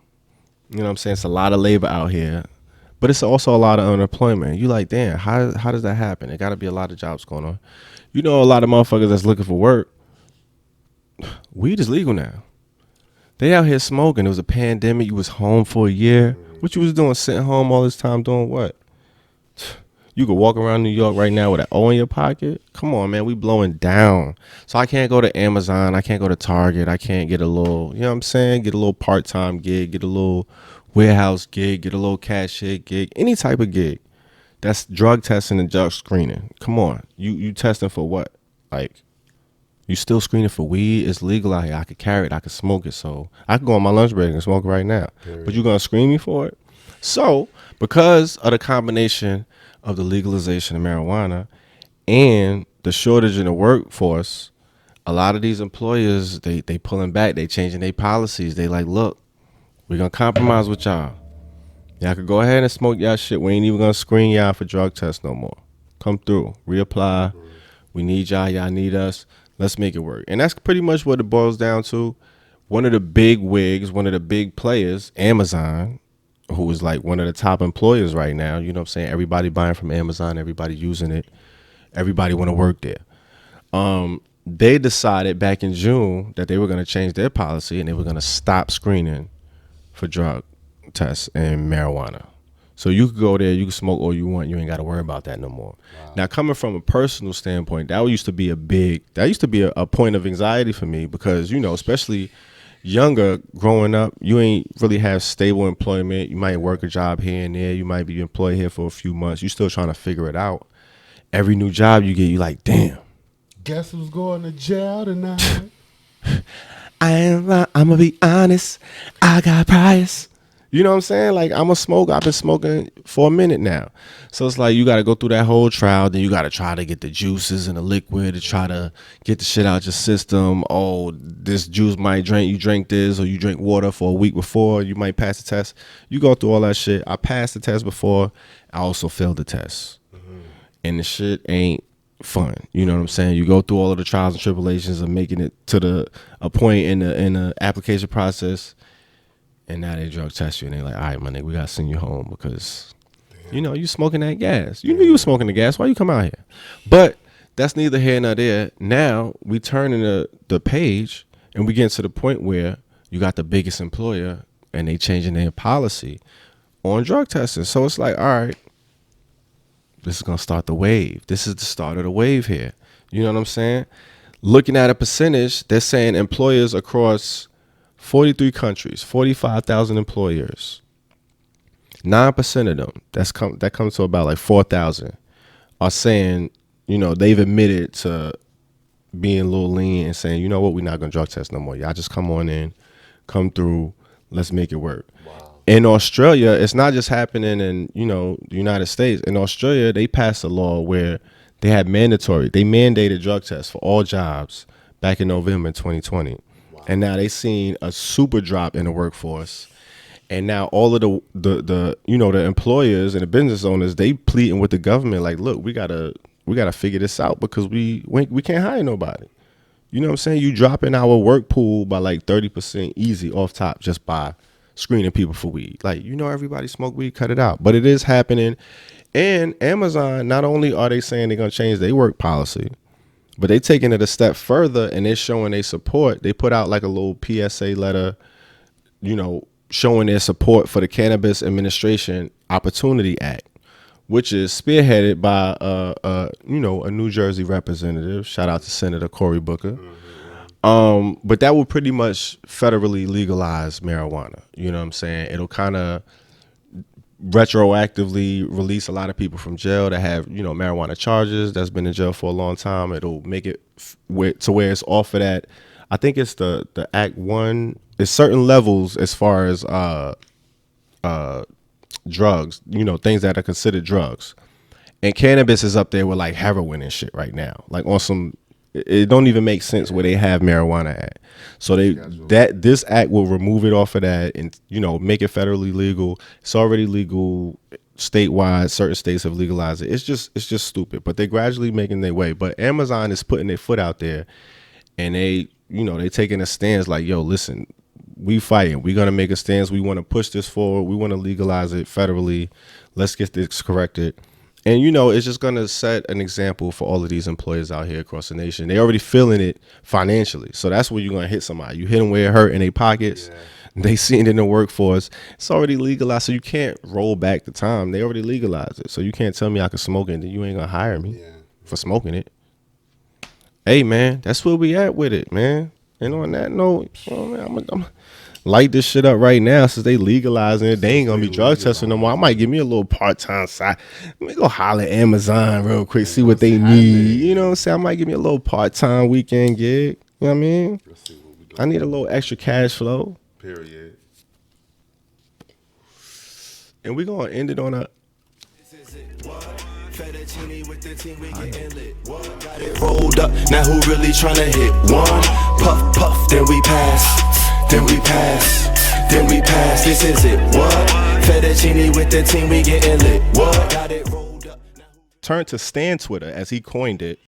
You know what I'm saying? It's a lot of labor out here, but it's also a lot of unemployment. You like, damn, how does that happen? There got to be a lot of jobs going on. A lot of motherfuckers that's looking for work. Weed is legal now. They out here smoking. It was a pandemic. You was home for a year. What you was doing? Sitting home all this time doing what? You could walk around New York right now with an O in your pocket. Come on, man. We blowing down. So I can't go to Amazon. I can't go to Target. I can't get a little, you know what I'm saying? Get a little part-time gig. Get a little warehouse gig. Get a little cashier gig. Any type of gig. That's drug testing and drug screening. Come on. You testing for what? Like, you still screening for weed? It's legal out here. I could carry it. I could smoke it. So I could go on my lunch break and smoke it right now. But you going to screen me for it? So because of the combination of the legalization of marijuana and the shortage in the workforce, a lot of these employers, they pulling back. They changing their policies. They like, look, we're going to compromise with y'all. Y'all could go ahead and smoke y'all shit. We ain't even going to screen y'all for drug tests no more. Come through. Reapply. We need y'all. Y'all need us. Let's make it work. And that's pretty much what it boils down to. One of the big wigs, one of the big players, Amazon, who is like one of the top employers right now. You know what I'm saying? Everybody buying from Amazon. Everybody using it. Everybody want to work there. They decided back in June that they were going to change their policy and they were going to stop screening for drug tests and marijuana. So you could go there, you can smoke all you want, you ain't got to worry about that no more. Wow. Now, coming from a personal standpoint, that used to be a point of anxiety for me because, you know, especially younger growing up, you ain't really have stable employment. You might work a job here and there. You might be employed here for a few months. You're still trying to figure it out. Every new job you get, you like, damn. Guess who's going to jail tonight? I'm going to be honest. I got priors. You know what I'm saying? Like, I'm a smoker. I've been smoking for a minute now. So it's like you got to go through that whole trial. Then you got to try to get the juices and the liquid to try to get the shit out your system. Oh, this juice might you drink this, or you drink water for a week before. You might pass the test. You go through all that shit. I passed the test before. I also failed the test. And the shit ain't fun. You know what I'm saying? You go through all of the trials and tribulations of making it to a point in the application process. And now they drug test you and they like, all right, my nigga, we got to send you home because, you know, you smoking that gas. You knew you was smoking the gas. Why you come out here? But that's neither here nor there. Now we turn in the page and we get to the point where you got the biggest employer and they changing their policy on drug testing. So it's like, all right, this is going to start the wave. This is the start of the wave here. You know what I'm saying? Looking at a percentage, they're saying employers across 43 countries, 45,000 employers. 9% of them, that comes to about like 4,000, are saying, you know, they've admitted to being a little lenient and saying, you know what, we're not going to drug test no more. Y'all just come on in, come through, let's make it work. Wow. In Australia, it's not just happening in, you know, the United States. In Australia, they passed a law where they mandated drug tests for all jobs back in November 2020. And now they seen a super drop in the workforce. And now all of the you know, the employers and the business owners, they pleading with the government like, look, we gotta figure this out because we can't hire nobody. You know what I'm saying? You dropping our work pool by like 30% easy off top just by screening people for weed. Like, you know, everybody smoke weed, cut it out. But it is happening. And Amazon, not only are they saying they're gonna change their work policy, but they taking it a step further and they're showing their support. They put out like a little PSA letter, you know, showing their support for the Cannabis Administration Opportunity Act, which is spearheaded by you know, a New Jersey representative. Shout out to Senator Cory Booker. But that will pretty much federally legalize marijuana. You know what I'm saying? It'll kind of retroactively release a lot of people from jail that have, you know, marijuana charges that's been in jail for a long time. It'll make it to where it's off of that. I think it's the Act 1. It's certain levels as far as drugs, you know, things that are considered drugs. And cannabis is up there with like heroin and shit right now. Like on some, it don't even make sense where they have marijuana at. So this act will remove it off of that and, you know, make it federally legal. It's already legal statewide. Certain states have legalized it. It's just stupid. But they're gradually making their way. But Amazon is putting their foot out there and they taking a stance like, yo, listen, we fighting. We're gonna make a stance. We want to push this forward. We want to legalize it federally. Let's get this corrected. And, you know, it's just going to set an example for all of these employers out here across the nation. They already feeling it financially. So that's where you're going to hit somebody. You hit them where it hurt in their pockets. Yeah. They see it in the workforce. It's already legalized. So you can't roll back the time. They already legalized it. So you can't tell me I can smoke it and then you ain't going to hire me for smoking it. Hey, man, that's where we at with it, man. And on that note, oh, man, light this shit up right now since they legalizing it. They ain't gonna be drug testing no more. I might give me a little part-time side. Let me go holler at Amazon real quick, see what they need. You know what I'm saying? I might give me a little part-time weekend gig. You know what I mean? I need a little extra cash flow. Period. And we're gonna end it on a Fettuccine with the team, we getting lit. What? Got it rolled up. Now who really tryna hit? One puff, puff, then we pass, then we pass, then we pass. This is it. What? Fettuccine with the team, we getting lit. What? Got it rolled up. turn to Stan Twitter, as he coined it.